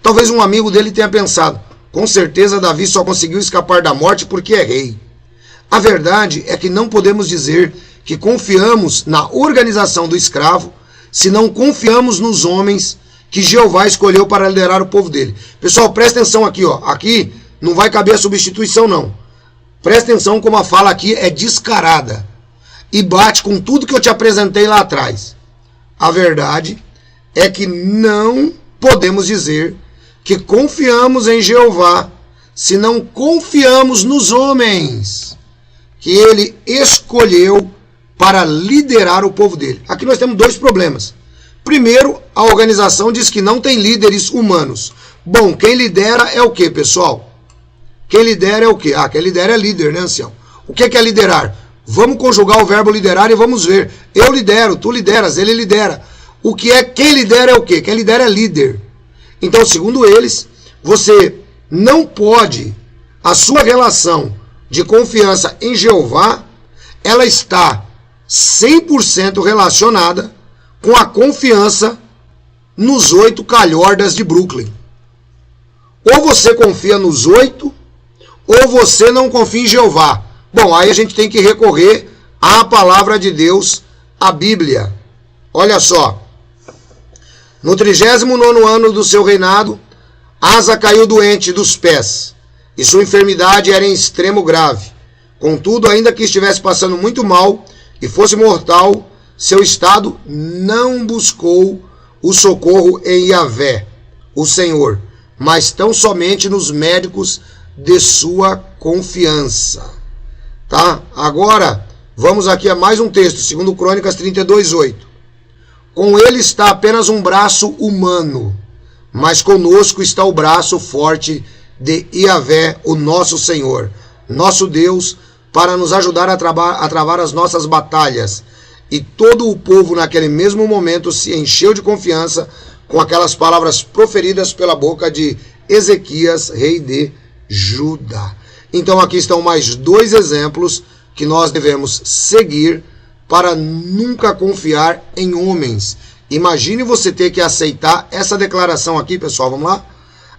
Talvez um amigo dele tenha pensado, com certeza Davi só conseguiu escapar da morte porque é rei. A verdade é que não podemos dizer que confiamos na organização do escravo se não confiamos nos homens que Jeová escolheu para liderar o povo dele. Pessoal, presta atenção aqui, ó. Aqui não vai caber a substituição, não. Presta atenção como a fala aqui é descarada e bate com tudo que eu te apresentei lá atrás. A verdade é que não podemos dizer que confiamos em Jeová se não confiamos nos homens que ele escolheu para liderar o povo dele. Aqui nós temos dois problemas. Primeiro, a organização diz que não tem líderes humanos. Bom, quem lidera é o que, pessoal? Quem lidera é o que? Quem lidera é líder, né, ancião? O que é liderar? Vamos conjugar o verbo liderar e vamos ver. Eu lidero, tu lideras, ele lidera. O que é, quem lidera é o quê? Quem lidera é líder. Então, segundo eles, você não pode, a sua relação de confiança em Jeová, ela está 100% relacionada com a confiança nos 8 calhordas de Brooklyn. Ou você confia nos 8, ou você não confia em Jeová. Bom, aí a gente tem que recorrer à palavra de Deus, a Bíblia. Olha só. No 39º ano do seu reinado, Asa caiu doente dos pés, e sua enfermidade era em extremo grave. Contudo, ainda que estivesse passando muito mal e fosse mortal, seu estado não buscou o socorro em Yahvé, o Senhor, mas tão somente nos médicos de sua confiança. Tá? Agora, vamos aqui a mais um texto, 2 Crônicas 32:8. Com ele está apenas um braço humano, mas conosco está o braço forte de Yahvé, o nosso Senhor, nosso Deus, para nos ajudar a travar as nossas batalhas. E todo o povo naquele mesmo momento se encheu de confiança com aquelas palavras proferidas pela boca de Ezequias, rei de Judá. Então aqui estão mais 2 exemplos que nós devemos seguir para nunca confiar em homens. Imagine você ter que aceitar essa declaração aqui, pessoal, vamos lá?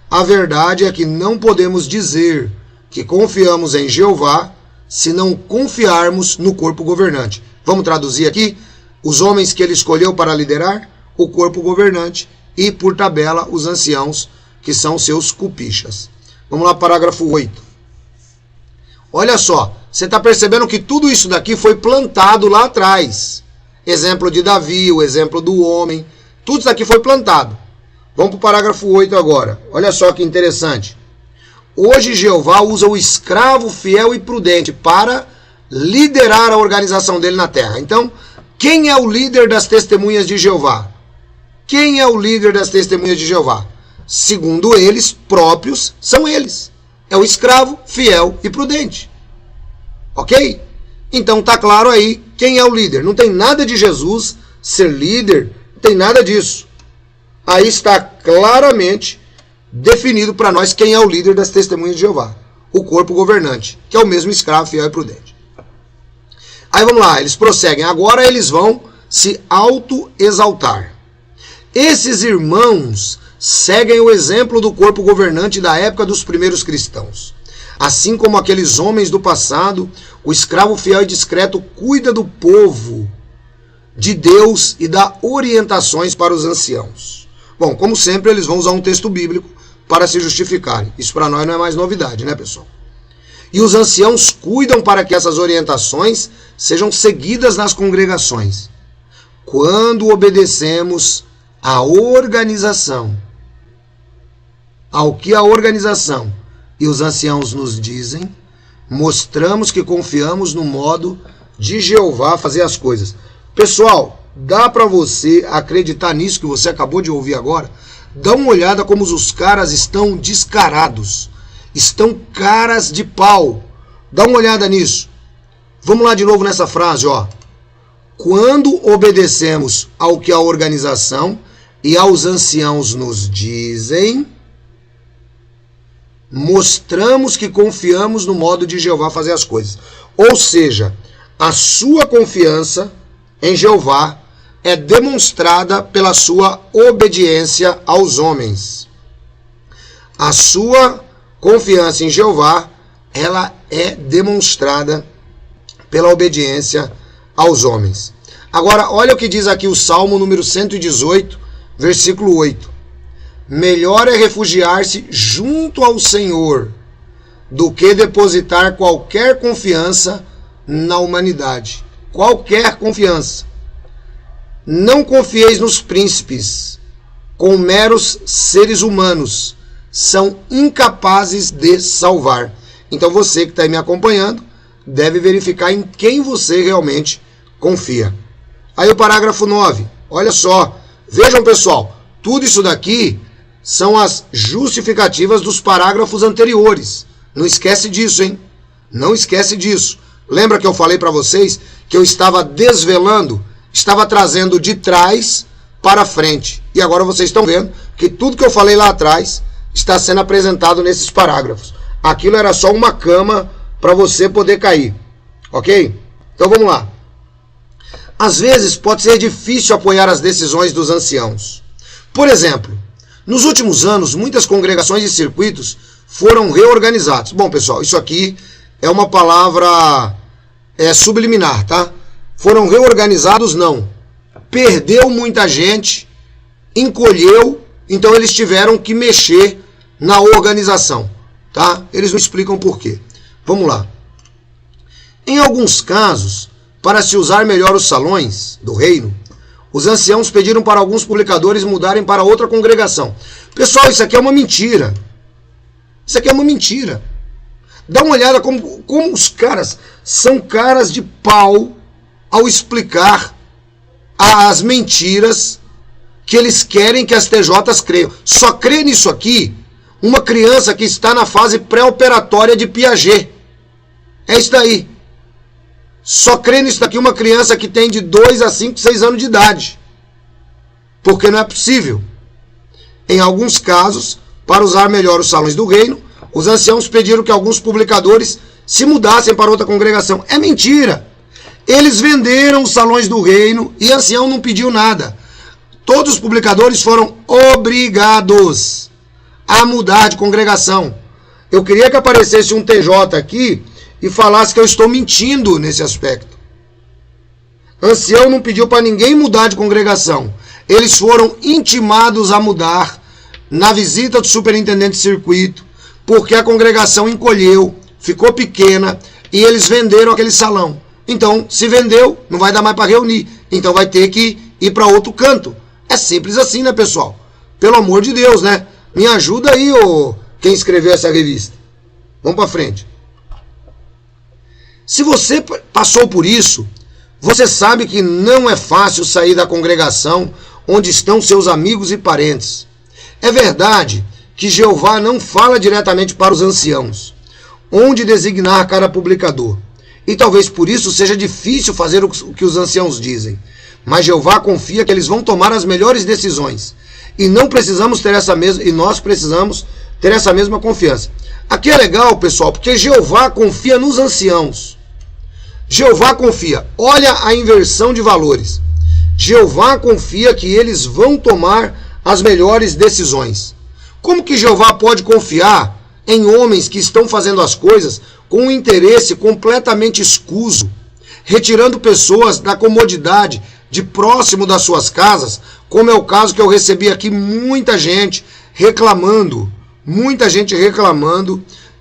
A verdade é que não podemos dizer que confiamos em Jeová se não confiarmos no corpo governante. Vamos traduzir aqui? Os homens que ele escolheu para liderar, o corpo governante e, por tabela, os anciãos, que são seus cupichas. Vamos lá, parágrafo 8. Olha só, você está percebendo que tudo isso daqui foi plantado lá atrás. Exemplo de Davi, o exemplo do homem, tudo isso aqui foi plantado. Vamos para o parágrafo 8 agora. Olha só que interessante. Hoje Jeová usa o escravo fiel e prudente para liderar a organização dele na terra. Então, quem é o líder das testemunhas de Jeová? Quem é o líder das testemunhas de Jeová? Segundo eles próprios, são eles. É o escravo fiel e prudente. Ok? Então tá claro aí quem é o líder. Não tem nada de Jesus ser líder, não tem nada disso. Aí está claramente definido para nós quem é o líder das testemunhas de Jeová. O corpo governante, que é o mesmo escravo fiel e prudente. Aí vamos lá, eles prosseguem. Agora eles vão se auto-exaltar. Esses irmãos seguem o exemplo do corpo governante da época dos primeiros cristãos. Assim como aqueles homens do passado, o escravo fiel e discreto cuida do povo de Deus e dá orientações para os anciãos. Bom, como sempre, eles vão usar um texto bíblico para se justificarem. Isso para nós não é mais novidade, né, pessoal? E os anciãos cuidam para que essas orientações sejam seguidas nas congregações. Quando obedecemos à organização, ao que a organização e os anciãos nos dizem, mostramos que confiamos no modo de Jeová fazer as coisas. Pessoal, dá para você acreditar nisso que você acabou de ouvir agora? Dá uma olhada como os caras estão descarados. Estão caras de pau. Dá uma olhada nisso. Vamos lá de novo nessa frase, ó. Quando obedecemos ao que a organização e aos anciãos nos dizem, mostramos que confiamos no modo de Jeová fazer as coisas. Ou seja, a sua confiança em Jeová é demonstrada pela sua obediência aos homens. A sua confiança em Jeová, ela é demonstrada pela obediência aos homens. Agora, olha o que diz aqui o Salmo número 118, versículo 8. Melhor é refugiar-se junto ao Senhor do que depositar qualquer confiança na humanidade. Qualquer confiança. Não confieis nos príncipes, com meros seres humanos, são incapazes de salvar. Então você que está aí me acompanhando, deve verificar em quem você realmente confia. Aí o parágrafo 9, olha só, vejam pessoal, tudo isso daqui são as justificativas dos parágrafos anteriores. Não esquece disso, hein? Não esquece disso. Lembra que eu falei para vocês que eu estava desvelando, estava trazendo de trás para frente. E agora vocês estão vendo que tudo que eu falei lá atrás está sendo apresentado nesses parágrafos. Aquilo era só uma cama para você poder cair. Ok? Então vamos lá. Às vezes pode ser difícil apoiar as decisões dos anciãos. Por exemplo, nos últimos anos, muitas congregações e circuitos foram reorganizados. Bom, pessoal, isso aqui é uma palavra subliminar, tá? Foram reorganizados, não. Perdeu muita gente, encolheu, então eles tiveram que mexer na organização, tá? Eles não explicam por quê. Vamos lá. Em alguns casos, para se usar melhor os salões do reino, os anciãos pediram para alguns publicadores mudarem para outra congregação. Pessoal, isso aqui é uma mentira. Isso aqui é uma mentira. Dá uma olhada como os caras são caras de pau ao explicar as mentiras que eles querem que as TJs creiam. Só crê nisso aqui uma criança que está na fase pré-operatória de Piaget. É isso daí. Só crê nisso daqui uma criança que tem de 2 a 5, 6 anos de idade. Porque não é possível. Em alguns casos, para usar melhor os salões do reino, os anciãos pediram que alguns publicadores se mudassem para outra congregação. É mentira. Eles venderam os salões do reino e o ancião não pediu nada. Todos os publicadores foram obrigados a mudar de congregação. Eu queria que aparecesse um TJ aqui e falasse que eu estou mentindo nesse aspecto. Ancião não pediu para ninguém mudar de congregação. Eles foram intimados a mudar na visita do superintendente de circuito, porque a congregação encolheu, ficou pequena e eles venderam aquele salão. Então, se vendeu, não vai dar mais para reunir. Então vai ter que ir para outro canto. É simples assim, né, pessoal? Pelo amor de Deus, né? Me ajuda aí, quem escreveu essa revista. Vamos para frente. Se você passou por isso, você sabe que não é fácil sair da congregação onde estão seus amigos e parentes. É verdade que Jeová não fala diretamente para os anciãos, onde designar cada publicador. E talvez por isso seja difícil fazer o que os anciãos dizem. Mas Jeová confia que eles vão tomar as melhores decisões. E nós precisamos ter essa mesma confiança. Aqui é legal, pessoal, porque Jeová confia nos anciãos. Jeová confia. Olha a inversão de valores. Jeová confia que eles vão tomar as melhores decisões. Como que Jeová pode confiar em homens que estão fazendo as coisas com um interesse completamente escuso, retirando pessoas da comodidade de próximo das suas casas, como é o caso que eu recebi aqui, muita gente reclamando,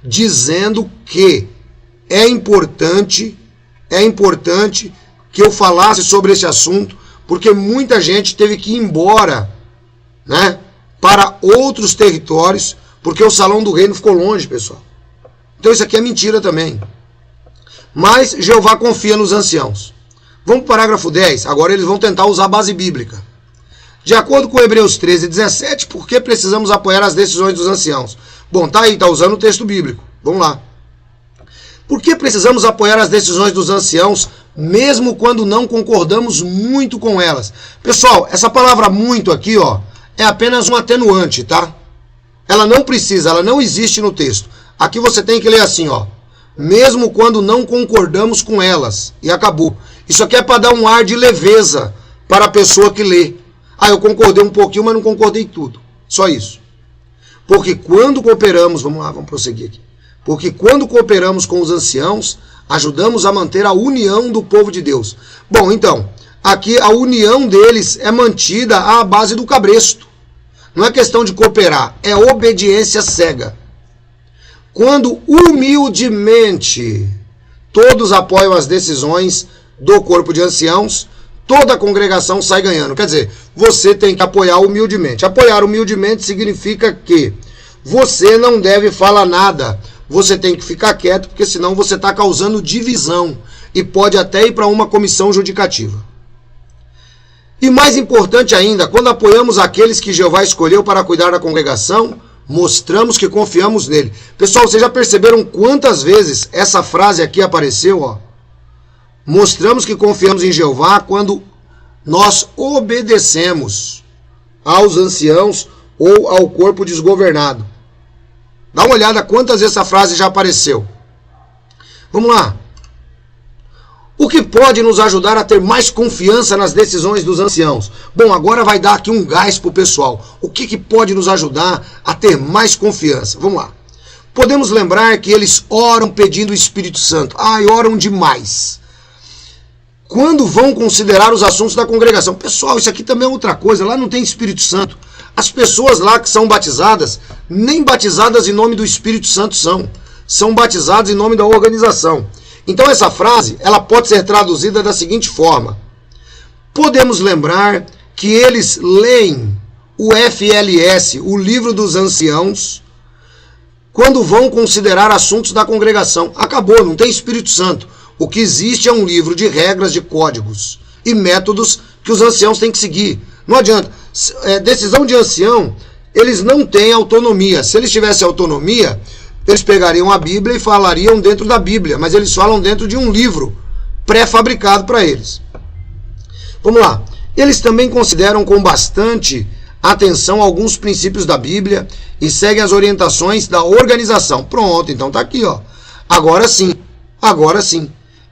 dizendo que é importante que eu falasse sobre esse assunto, porque muita gente teve que ir embora, né, para outros territórios, porque o Salão do Reino ficou longe, pessoal. Então isso aqui é mentira também. Mas Jeová confia nos anciãos. Vamos para o parágrafo 10. Agora eles vão tentar usar a base bíblica. De acordo com Hebreus 13, 17, por que precisamos apoiar as decisões dos anciãos? Bom, tá aí, tá usando o texto bíblico. Vamos lá. Por que precisamos apoiar as decisões dos anciãos, mesmo quando não concordamos muito com elas? Pessoal, essa palavra muito aqui, ó, é apenas um atenuante, tá? Ela não precisa, ela não existe no texto. Aqui você tem que ler assim, ó. Mesmo quando não concordamos com elas. E acabou. Isso aqui é para dar um ar de leveza para a pessoa que lê. Ah, eu concordei um pouquinho, mas não concordei tudo. Só isso. Porque quando cooperamos, vamos lá, vamos prosseguir aqui. Porque quando cooperamos com os anciãos, ajudamos a manter a união do povo de Deus. Bom, então, aqui a união deles é mantida à base do cabresto. Não é questão de cooperar, é obediência cega. Quando humildemente todos apoiam as decisões do corpo de anciãos, toda a congregação sai ganhando. Quer dizer, você tem que apoiar humildemente. Apoiar humildemente significa que você não deve falar nada. Você tem que ficar quieto, porque senão você está causando divisão e pode até ir para uma comissão judicativa. E mais importante ainda, quando apoiamos aqueles que Jeová escolheu para cuidar da congregação, mostramos que confiamos nele. Pessoal, vocês já perceberam quantas vezes essa frase aqui apareceu? Ó? Mostramos que confiamos em Jeová quando nós obedecemos aos anciãos ou ao corpo desgovernado. Dá uma olhada quantas vezes essa frase já apareceu. Vamos lá. O que pode nos ajudar a ter mais confiança nas decisões dos anciãos? Bom, agora vai dar aqui um gás para o pessoal. O que pode nos ajudar a ter mais confiança? Vamos lá. Podemos lembrar que eles oram pedindo o Espírito Santo. E oram demais. Quando vão considerar os assuntos da congregação? Pessoal, isso aqui também é outra coisa. Lá não tem Espírito Santo. As pessoas lá que são batizadas, nem batizadas em nome do Espírito Santo são. São batizadas em nome da organização. Então essa frase, ela pode ser traduzida da seguinte forma. Podemos lembrar que eles leem o FLS, o Livro dos Anciãos, quando vão considerar assuntos da congregação. Acabou, não tem Espírito Santo. O que existe é um livro de regras, de códigos e métodos que os anciãos têm que seguir. Não adianta. Decisão de ancião, eles não têm autonomia. Se eles tivessem autonomia, eles pegariam a Bíblia e falariam dentro da Bíblia, mas eles falam dentro de um livro pré-fabricado para eles. Vamos lá. Eles também consideram com bastante atenção alguns princípios da Bíblia e seguem as orientações da organização. Pronto, então tá aqui, ó. Agora sim.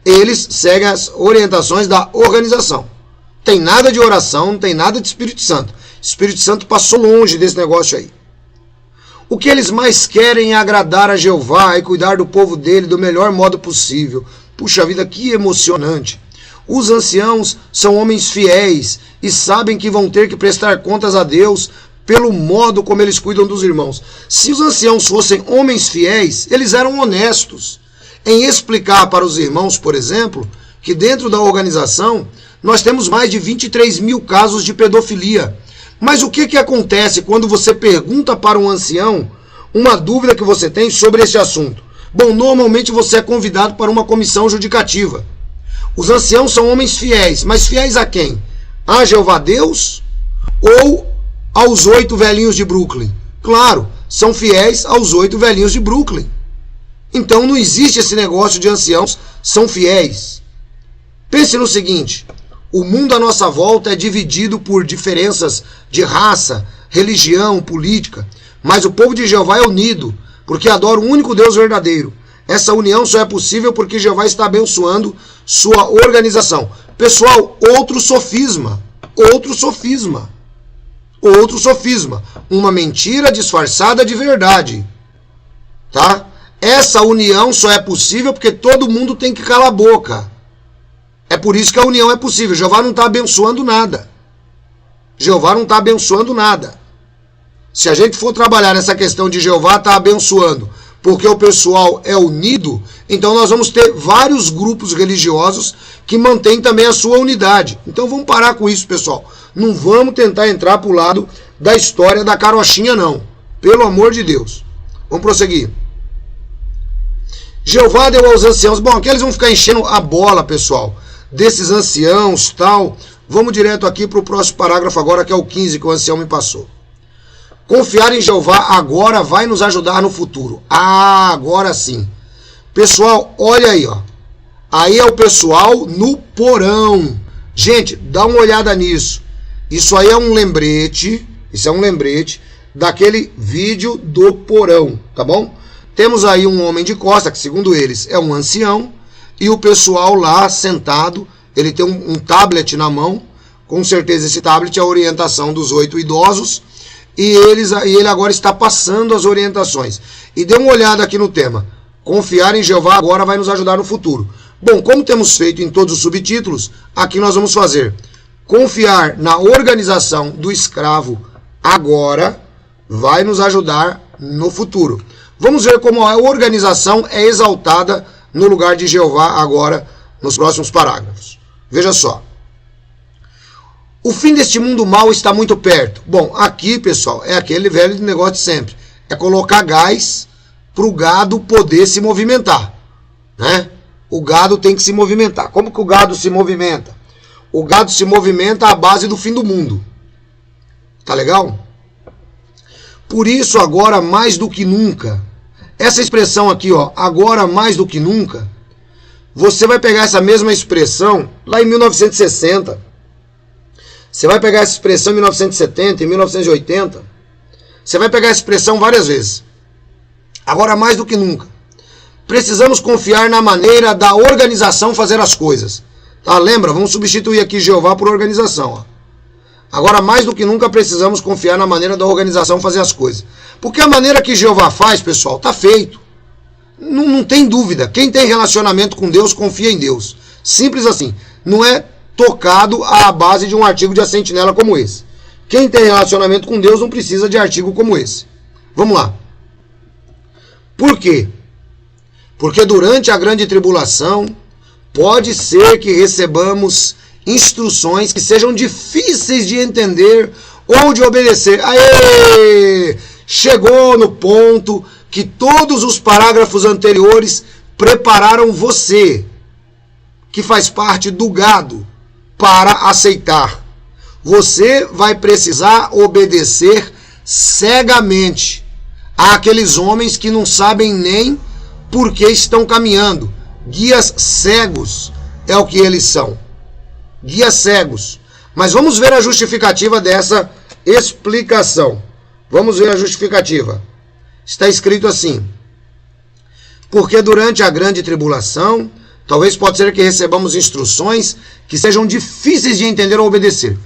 Eles seguem as orientações da organização. Tem nada de oração, não tem nada de Espírito Santo. Espírito Santo passou longe desse negócio aí. O que eles mais querem é agradar a Jeová e cuidar do povo dele do melhor modo possível. Puxa vida, que emocionante. Os anciãos são homens fiéis e sabem que vão ter que prestar contas a Deus pelo modo como eles cuidam dos irmãos. Se os anciãos fossem homens fiéis, eles eram honestos em explicar para os irmãos, por exemplo, que dentro da organização nós temos mais de 23 mil casos de pedofilia. Mas o que acontece quando você pergunta para um ancião uma dúvida que você tem sobre esse assunto? Bom, normalmente você é convidado para uma comissão judicativa. Os anciãos são homens fiéis, mas fiéis a quem? A Jeová Deus ou aos 8 velhinhos de Brooklyn? Claro, são fiéis aos 8 velhinhos de Brooklyn. Então não existe esse negócio de anciãos são fiéis. Pense no seguinte, o mundo à nossa volta é dividido por diferenças de raça, religião, política, mas o povo de Jeová é unido, porque adora o único Deus verdadeiro. Essa união só é possível porque Jeová está abençoando sua organização. Pessoal, outro sofisma. Uma mentira disfarçada de verdade. Tá? Essa união só é possível porque todo mundo tem que calar a boca. É por isso que a união é possível. Jeová não está abençoando nada. Se a gente for trabalhar nessa questão de Jeová está abençoando porque o pessoal é unido, então nós vamos ter vários grupos religiosos que mantêm também a sua unidade. Então vamos parar com isso, pessoal. Não vamos tentar entrar para o lado da história da carochinha, não. Pelo amor de Deus. Vamos prosseguir. Jeová deu aos anciãos. Bom, aqui eles vão ficar enchendo a bola, pessoal, desses anciãos, tal. Vamos direto aqui para o próximo parágrafo agora, que é o 15 que o ancião me passou. Confiar em Jeová agora vai nos ajudar no futuro. Agora sim. Pessoal, olha aí, ó. Aí é o pessoal no porão. Gente, dá uma olhada nisso. Isso aí é um lembrete. Isso é um lembrete daquele vídeo do porão, tá bom? Temos aí um homem de costa, que segundo eles é um ancião, e o pessoal lá sentado, ele tem um tablet na mão, com certeza esse tablet é a orientação dos 8 idosos, e ele agora está passando as orientações. E dê uma olhada aqui no tema. Confiar em Jeová agora vai nos ajudar no futuro. Bom, como temos feito em todos os subtítulos, aqui nós vamos fazer. Confiar na organização do escravo agora vai nos ajudar no futuro. Vamos ver como a organização é exaltada no lugar de Jeová agora, nos próximos parágrafos. Veja só. O fim deste mundo mau está muito perto. Bom, aqui, pessoal, é aquele velho negócio de sempre. É colocar gás para o gado poder se movimentar, né? O gado tem que se movimentar. Como que o gado se movimenta? O gado se movimenta à base do fim do mundo. Tá legal? Por isso, agora mais do que nunca, essa expressão aqui, ó, agora mais do que nunca, você vai pegar essa mesma expressão lá em 1960. Você vai pegar essa expressão em 1970, em 1980. Você vai pegar essa expressão várias vezes. Agora mais do que nunca. Precisamos confiar na maneira da organização fazer as coisas. Tá? Lembra? Vamos substituir aqui Jeová por organização. Ó. Agora mais do que nunca precisamos confiar na maneira da organização fazer as coisas. Porque a maneira que Jeová faz, pessoal, tá feito. Não tem dúvida. Quem tem relacionamento com Deus, confia em Deus. Simples assim. Não é tocado à base de um artigo de A Sentinela como esse. Quem tem relacionamento com Deus não precisa de artigo como esse. Vamos lá. Por quê? Porque durante a grande tribulação, pode ser que recebamos instruções que sejam difíceis de entender ou de obedecer. Aê! Chegou no ponto que todos os parágrafos anteriores prepararam você, que faz parte do gado, para aceitar. Você vai precisar obedecer cegamente àqueles homens que não sabem nem por que estão caminhando. Guias cegos é o que eles são. Guias cegos. Mas vamos ver a justificativa dessa explicação. Vamos ver a justificativa. Está escrito assim: porque durante a grande tribulação, talvez pode ser que recebamos instruções que sejam difíceis de entender ou obedecer.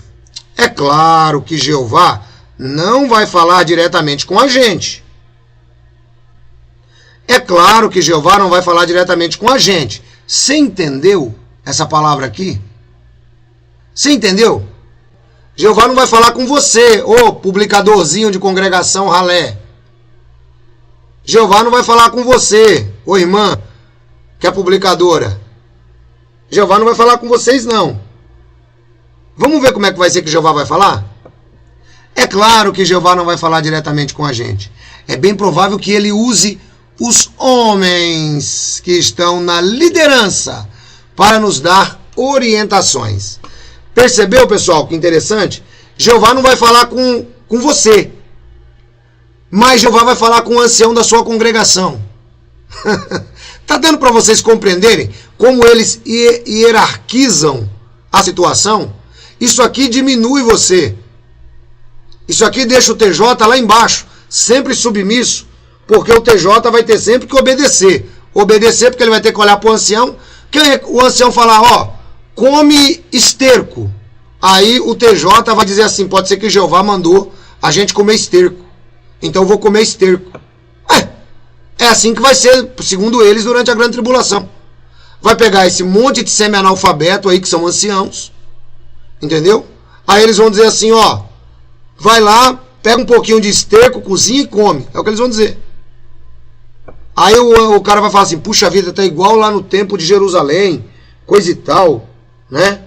É claro que Jeová não vai falar diretamente com a gente. É claro que Jeová não vai falar diretamente com a gente. Você entendeu essa palavra aqui? Você entendeu? Jeová não vai falar com você, ô publicadorzinho de congregação ralé. Jeová não vai falar com você, ô irmã, que é publicadora. Jeová não vai falar com vocês, não. Vamos ver como é que vai ser que Jeová vai falar? É claro que Jeová não vai falar diretamente com a gente. É bem provável que ele use os homens que estão na liderança para nos dar orientações. Percebeu, pessoal, que interessante? Jeová não vai falar com você, mas Jeová vai falar com o ancião da sua congregação. Tá dando para vocês compreenderem como eles hierarquizam a situação? Isso aqui diminui você. Isso aqui deixa o TJ lá embaixo, sempre submisso, porque o TJ vai ter sempre que obedecer. Obedecer porque ele vai ter que olhar para o ancião, que o ancião falar, ó, come esterco. Aí o TJ vai dizer assim, pode ser que Jeová mandou a gente comer esterco. Então eu vou comer esterco. É assim que vai ser, segundo eles, durante a grande tribulação. Vai pegar esse monte de semi-analfabeto aí, que são anciãos, entendeu? Aí eles vão dizer assim, ó, vai lá, pega um pouquinho de esterco, cozinha e come. É o que eles vão dizer. Aí o cara vai falar assim, puxa vida, tá igual lá no templo de Jerusalém, coisa e tal, né?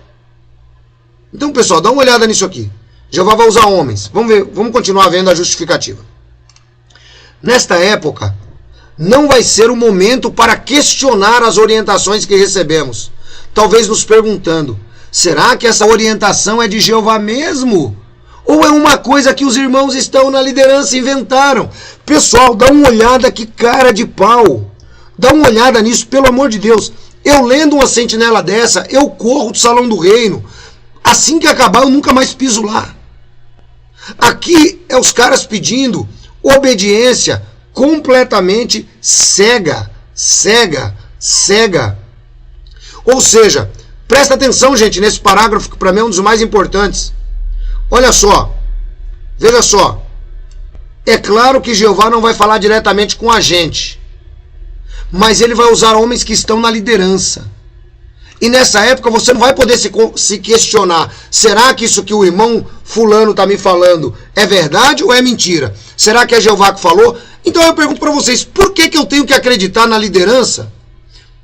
Então, pessoal, dá uma olhada nisso aqui. Jeová vai usar homens. Vamos ver, vamos continuar vendo a justificativa. Nesta época, não vai ser o momento para questionar as orientações que recebemos. Talvez nos perguntando, será que essa orientação é de Jeová mesmo? Ou é uma coisa que os irmãos estão na liderança inventaram? Pessoal, dá uma olhada, que cara de pau. Dá uma olhada nisso, pelo amor de Deus. Eu lendo uma sentinela dessa, eu corro do salão do reino. Assim que acabar, eu nunca mais piso lá. Aqui é os caras pedindo obediência completamente cega. Ou seja, Presta atenção, gente, nesse parágrafo que para mim é um dos mais importantes. Olha só, veja só. É claro que Jeová não vai falar diretamente com a gente, mas ele vai usar homens que estão na liderança. E nessa época você não vai poder se questionar, será que isso que o irmão fulano está me falando é verdade ou é mentira? Será que é Jeová que falou? Então eu pergunto para vocês, por que eu tenho que acreditar na liderança?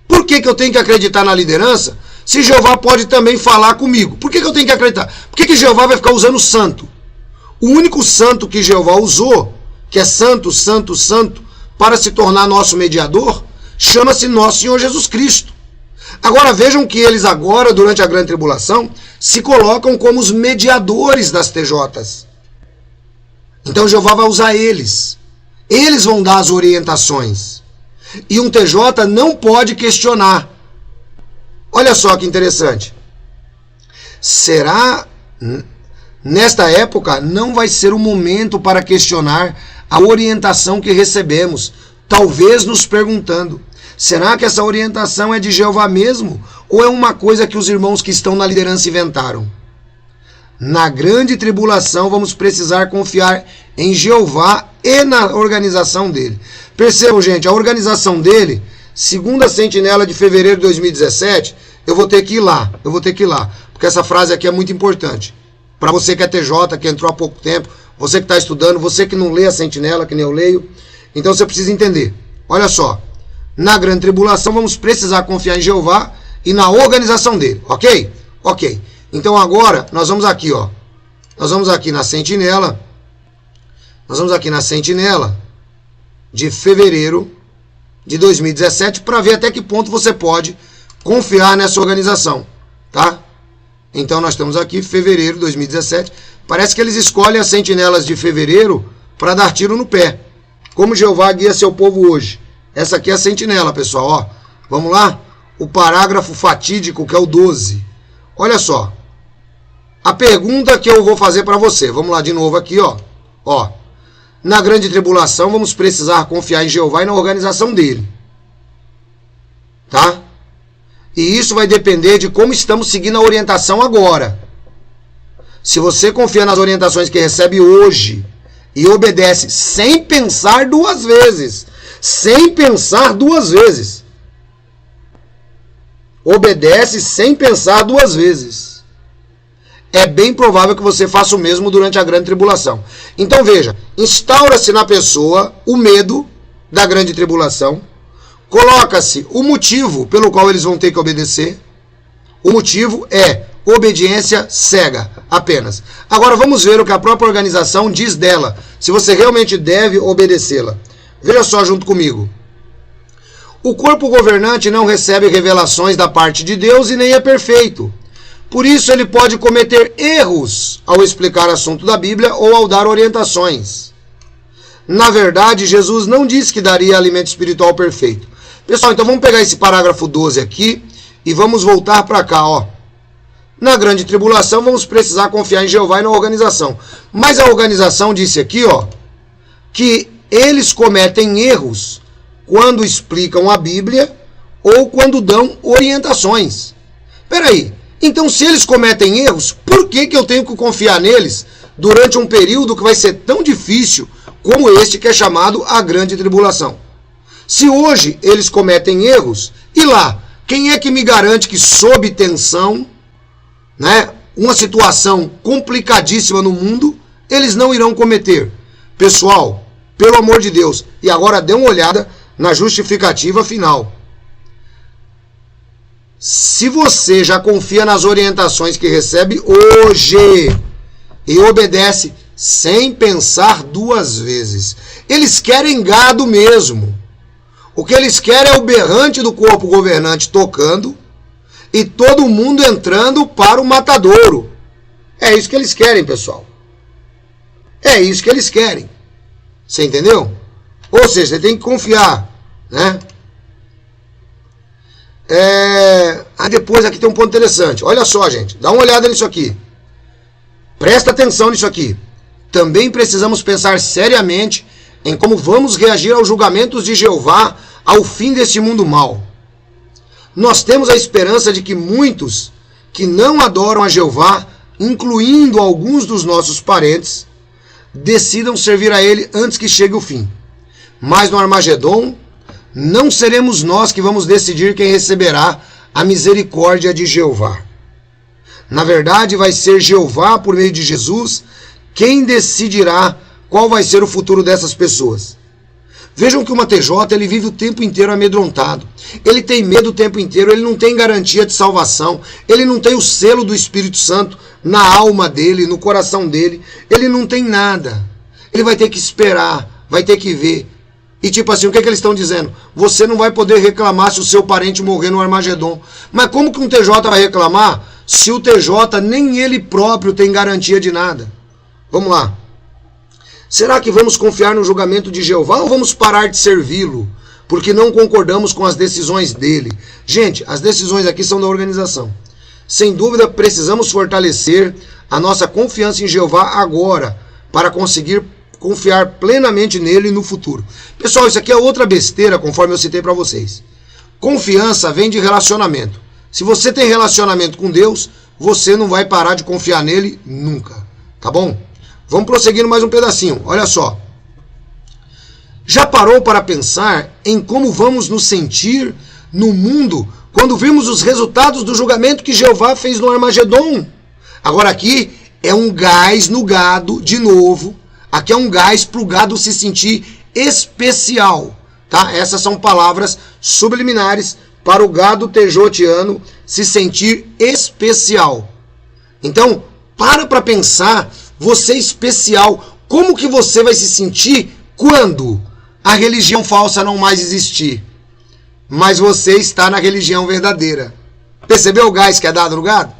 Por que eu tenho que acreditar na liderança se Jeová pode também falar comigo? Por que eu tenho que acreditar? Por que Jeová vai ficar usando santo? O único santo que Jeová usou, que é santo, santo, santo, para se tornar nosso mediador, chama-se nosso Senhor Jesus Cristo. Agora vejam que eles agora, durante a grande tribulação, se colocam como os mediadores das TJs. Então Jeová vai usar eles. Eles vão dar as orientações. E um TJ não pode questionar. Olha só que interessante. Será, nesta época, não vai ser o momento para questionar a orientação que recebemos, talvez nos perguntando, será que essa orientação é de Jeová mesmo? Ou é uma coisa que os irmãos que estão na liderança inventaram? Na grande tribulação vamos precisar confiar em Jeová e na organização dele. Percebam, gente, a organização dele, segundo a Sentinela de fevereiro de 2017, eu vou ter que ir lá, porque essa frase aqui é muito importante. Para você que é TJ, que entrou há pouco tempo, você que está estudando, você que não lê a Sentinela, que nem eu leio, então você precisa entender. Olha só, na grande tribulação vamos precisar confiar em Jeová e na organização dele, ok? Ok. Então agora nós vamos aqui, ó. Nós vamos aqui na Sentinela. Nós vamos aqui na Sentinela de fevereiro de 2017 para ver até que ponto você pode confiar nessa organização, tá? Então nós estamos aqui, fevereiro de 2017. Parece que eles escolhem as sentinelas de fevereiro para dar tiro no pé. Como Jeová guia seu povo hoje. Essa aqui é a sentinela, pessoal, ó. Vamos lá? O parágrafo fatídico, que é o 12. Olha só. A pergunta que eu vou fazer para você. Vamos lá de novo aqui, ó. Ó. Na grande tribulação, vamos precisar confiar em Jeová e na organização dele. Tá? E isso vai depender de como estamos seguindo a orientação agora. Se você confia nas orientações que recebe hoje e obedece sem pensar duas vezes, obedece sem pensar duas vezes, é bem provável que você faça o mesmo durante a grande tribulação. Então veja, instaura-se na pessoa o medo da grande tribulação, coloca-se o motivo pelo qual eles vão ter que obedecer. O motivo é obediência cega, apenas. Agora vamos ver o que a própria organização diz dela, se você realmente deve obedecê-la. Veja só junto comigo. O corpo governante não recebe revelações da parte de Deus e nem é perfeito. Por isso ele pode cometer erros ao explicar assunto da Bíblia ou ao dar orientações. Na verdade, Jesus não disse que daria alimento espiritual perfeito. Pessoal, então vamos pegar esse parágrafo 12 aqui e vamos voltar para cá, ó. Na grande tribulação vamos precisar confiar em Jeová e na organização. Mas a organização disse aqui, ó, que eles cometem erros quando explicam a Bíblia ou quando dão orientações. Peraí, então se eles cometem erros, por que eu tenho que confiar neles durante um período que vai ser tão difícil como este que é chamado a grande tribulação? Se hoje eles cometem erros, e lá, quem é que me garante que sob tensão, né, uma situação complicadíssima no mundo, eles não irão cometer? Pessoal, pelo amor de Deus, e agora dê uma olhada na justificativa final. Se você já confia nas orientações que recebe hoje e obedece sem pensar duas vezes, eles querem gado mesmo. O que eles querem é o berrante do corpo governante tocando e todo mundo entrando para o matadouro. É isso que eles querem, pessoal. É isso que eles querem. Você entendeu? Ou seja, você tem que confiar, né? Depois aqui tem um ponto interessante. Olha só, gente. Dá uma olhada nisso aqui. Presta atenção nisso aqui. Também precisamos pensar seriamente em como vamos reagir aos julgamentos de Jeová ao fim deste mundo mau. Nós temos a esperança de que muitos que não adoram a Jeová, incluindo alguns dos nossos parentes, decidam servir a ele antes que chegue o fim. Mas no Armagedon, não seremos nós que vamos decidir quem receberá a misericórdia de Jeová. Na verdade, vai ser Jeová, por meio de Jesus, quem decidirá qual vai ser o futuro dessas pessoas. Vejam que o TJ, ele vive o tempo inteiro amedrontado. Ele tem medo o tempo inteiro, ele não tem garantia de salvação, ele não tem o selo do Espírito Santo na alma dele, no coração dele, ele não tem nada. Ele vai ter que esperar, vai ter que ver. E tipo assim, o que é que eles estão dizendo? Você não vai poder reclamar se o seu parente morrer no Armagedon. Mas como que um TJ vai reclamar se o TJ nem ele próprio tem garantia de nada? Vamos lá. Será que vamos confiar no julgamento de Jeová ou vamos parar de servi-lo? Porque não concordamos com as decisões dele. Gente, as decisões aqui são da organização. Sem dúvida, precisamos fortalecer a nossa confiança em Jeová agora, para conseguir confiar plenamente nele no futuro. Pessoal, isso aqui é outra besteira, conforme eu citei para vocês. Confiança vem de relacionamento. Se você tem relacionamento com Deus, você não vai parar de confiar nele nunca. Tá bom? Vamos prosseguindo mais um pedacinho. Olha só. Já parou para pensar em como vamos nos sentir no mundo quando vimos os resultados do julgamento que Jeová fez no Armagedon? Agora aqui é um gás no gado, de novo. Aqui é um gás para o gado se sentir especial. Tá? Essas são palavras subliminares para o gado tejotiano se sentir especial. Então, para pensar, você é especial. Como que você vai se sentir quando a religião falsa não mais existir? Mas você está na religião verdadeira. Percebeu o gás que é dado no gado?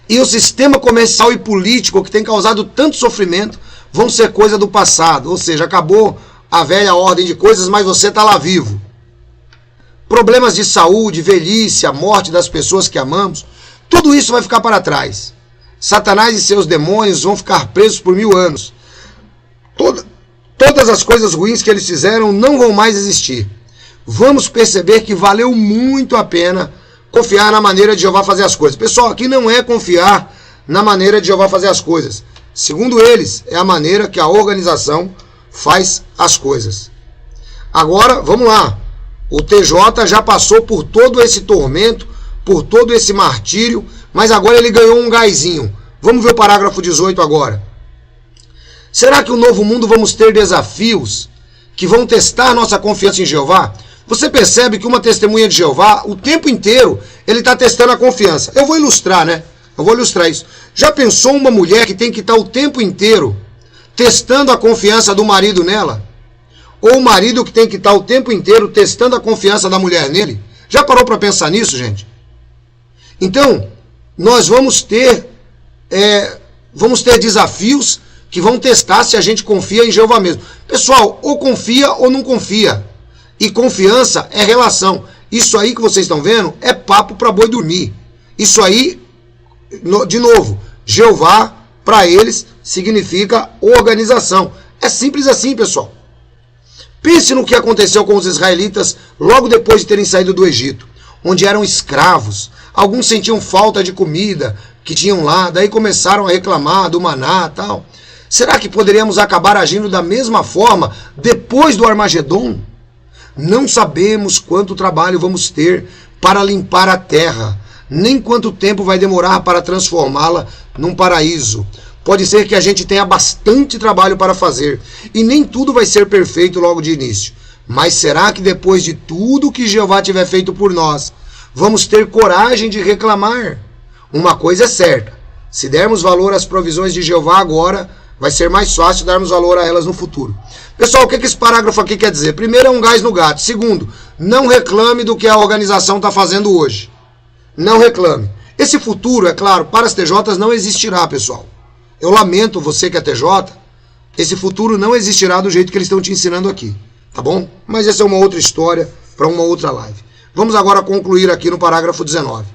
E o sistema comercial e político que tem causado tanto sofrimento vão ser coisa do passado. Ou seja, acabou a velha ordem de coisas, mas você está lá vivo. Problemas de saúde, velhice, a morte das pessoas que amamos, tudo isso vai ficar para trás. Satanás e seus demônios vão ficar presos por 1000 anos. Todas as coisas ruins que eles fizeram não vão mais existir. Vamos perceber que valeu muito a pena confiar na maneira de Jeová fazer as coisas. Pessoal, aqui não é confiar na maneira de Jeová fazer as coisas. Segundo eles, é a maneira que a organização faz as coisas. Agora, vamos lá. O TJ já passou por todo esse tormento, por todo esse martírio, mas agora ele ganhou um gásinho. Vamos ver o parágrafo 18 agora. Será que no novo mundo vamos ter desafios que vão testar nossa confiança em Jeová? Você percebe que uma testemunha de Jeová, o tempo inteiro, ele está testando a confiança. Eu vou ilustrar, né? Eu vou ilustrar isso. Já pensou uma mulher que tem que estar o tempo inteiro testando a confiança do marido nela? Ou o marido que tem que estar o tempo inteiro testando a confiança da mulher nele? Já parou para pensar nisso, gente? Então, nós vamos ter desafios que vão testar se a gente confia em Jeová mesmo. Pessoal, ou confia ou não confia. E confiança é relação. Isso aí que vocês estão vendo é papo para boi dormir. Isso aí, de novo, Jeová, para eles, significa organização. É simples assim, pessoal. Pense no que aconteceu com os israelitas logo depois de terem saído do Egito, onde eram escravos. Alguns sentiam falta de comida que tinham lá, daí começaram a reclamar do maná e tal. Será que poderíamos acabar agindo da mesma forma depois do Armagedon? Não sabemos quanto trabalho vamos ter para limpar a terra, nem quanto tempo vai demorar para transformá-la num paraíso. Pode ser que a gente tenha bastante trabalho para fazer, e nem tudo vai ser perfeito logo de início. Mas será que depois de tudo que Jeová tiver feito por nós, vamos ter coragem de reclamar? Uma coisa é certa, se dermos valor às provisões de Jeová agora, vai ser mais fácil darmos valor a elas no futuro. Pessoal, o que esse parágrafo aqui quer dizer? Primeiro, é um gás no gato. Segundo, não reclame do que a organização está fazendo hoje. Não reclame. Esse futuro, é claro, para as TJs não existirá, pessoal. Eu lamento você que é TJ, esse futuro não existirá do jeito que eles estão te ensinando aqui, tá bom? Mas essa é uma outra história para uma outra live. Vamos agora concluir aqui no parágrafo 19.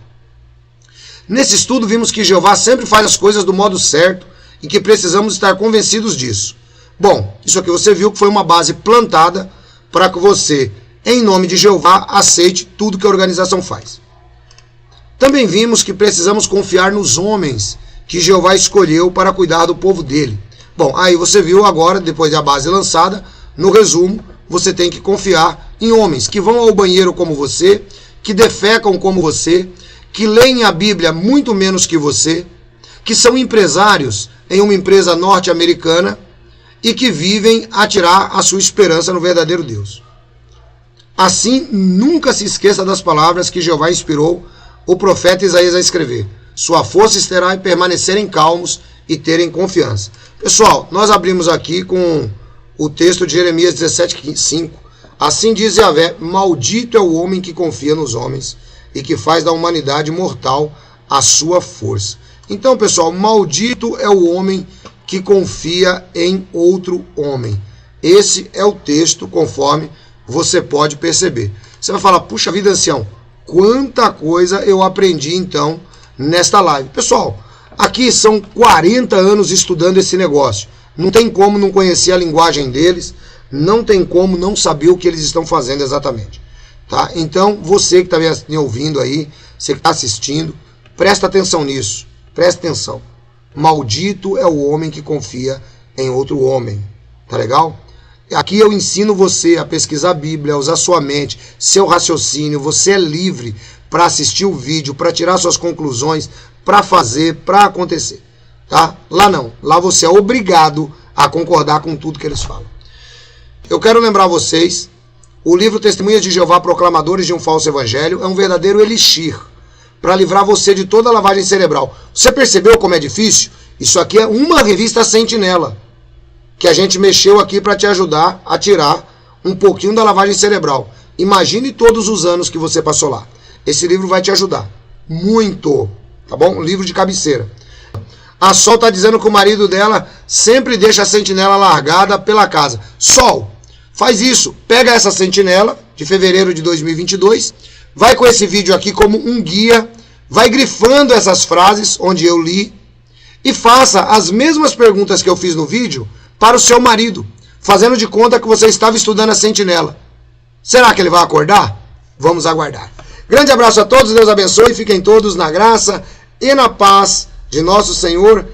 Nesse estudo vimos que Jeová sempre faz as coisas do modo certo e que precisamos estar convencidos disso. Bom, isso aqui você viu que foi uma base plantada para que você, em nome de Jeová, aceite tudo que a organização faz. Também vimos que precisamos confiar nos homens que Jeová escolheu para cuidar do povo dele. Bom, aí você viu agora, depois da base lançada, no resumo, você tem que confiar em homens que vão ao banheiro como você, que defecam como você, que leem a Bíblia muito menos que você, que são empresários em uma empresa norte-americana e que vivem a tirar a sua esperança no verdadeiro Deus. Assim, nunca se esqueça das palavras que Jeová inspirou o profeta Isaías a escrever. Sua força estará em permanecerem calmos e terem confiança. Pessoal, nós abrimos aqui com o texto de Jeremias 17:5. Assim diz Yahvé: maldito é o homem que confia nos homens e que faz da humanidade mortal a sua força. Então, pessoal, maldito é o homem que confia em outro homem. Esse é o texto, conforme você pode perceber. Você vai falar, puxa vida, ancião, quanta coisa eu aprendi então nesta live. Pessoal, aqui são 40 anos estudando esse negócio. Não tem como não conhecer a linguagem deles, não tem como não saber o que eles estão fazendo exatamente. Tá? Então, você que está me ouvindo aí, você que está assistindo, presta atenção nisso, presta atenção. Maldito é o homem que confia em outro homem. Tá legal? Aqui eu ensino você a pesquisar a Bíblia, a usar sua mente, seu raciocínio. Você é livre para assistir o vídeo, para tirar suas conclusões, para fazer, para acontecer. Tá? Lá não. Lá você é obrigado a concordar com tudo que eles falam. Eu quero lembrar vocês, o livro Testemunhas de Jeová, Proclamadores de um Falso Evangelho, é um verdadeiro elixir para livrar você de toda a lavagem cerebral. Você percebeu como é difícil? Isso aqui é uma revista sentinela que a gente mexeu aqui para te ajudar a tirar um pouquinho da lavagem cerebral. Imagine todos os anos que você passou lá. Esse livro vai te ajudar muito, tá bom? Um livro de cabeceira. A Sol está dizendo que o marido dela sempre deixa a sentinela largada pela casa. Sol, faz isso. Pega essa sentinela de fevereiro de 2022, vai com esse vídeo aqui como um guia, vai grifando essas frases onde eu li e faça as mesmas perguntas que eu fiz no vídeo para o seu marido, fazendo de conta que você estava estudando a sentinela. Será que ele vai acordar? Vamos aguardar. Grande abraço a todos, Deus abençoe, fiquem todos na graça e na paz de nosso Senhor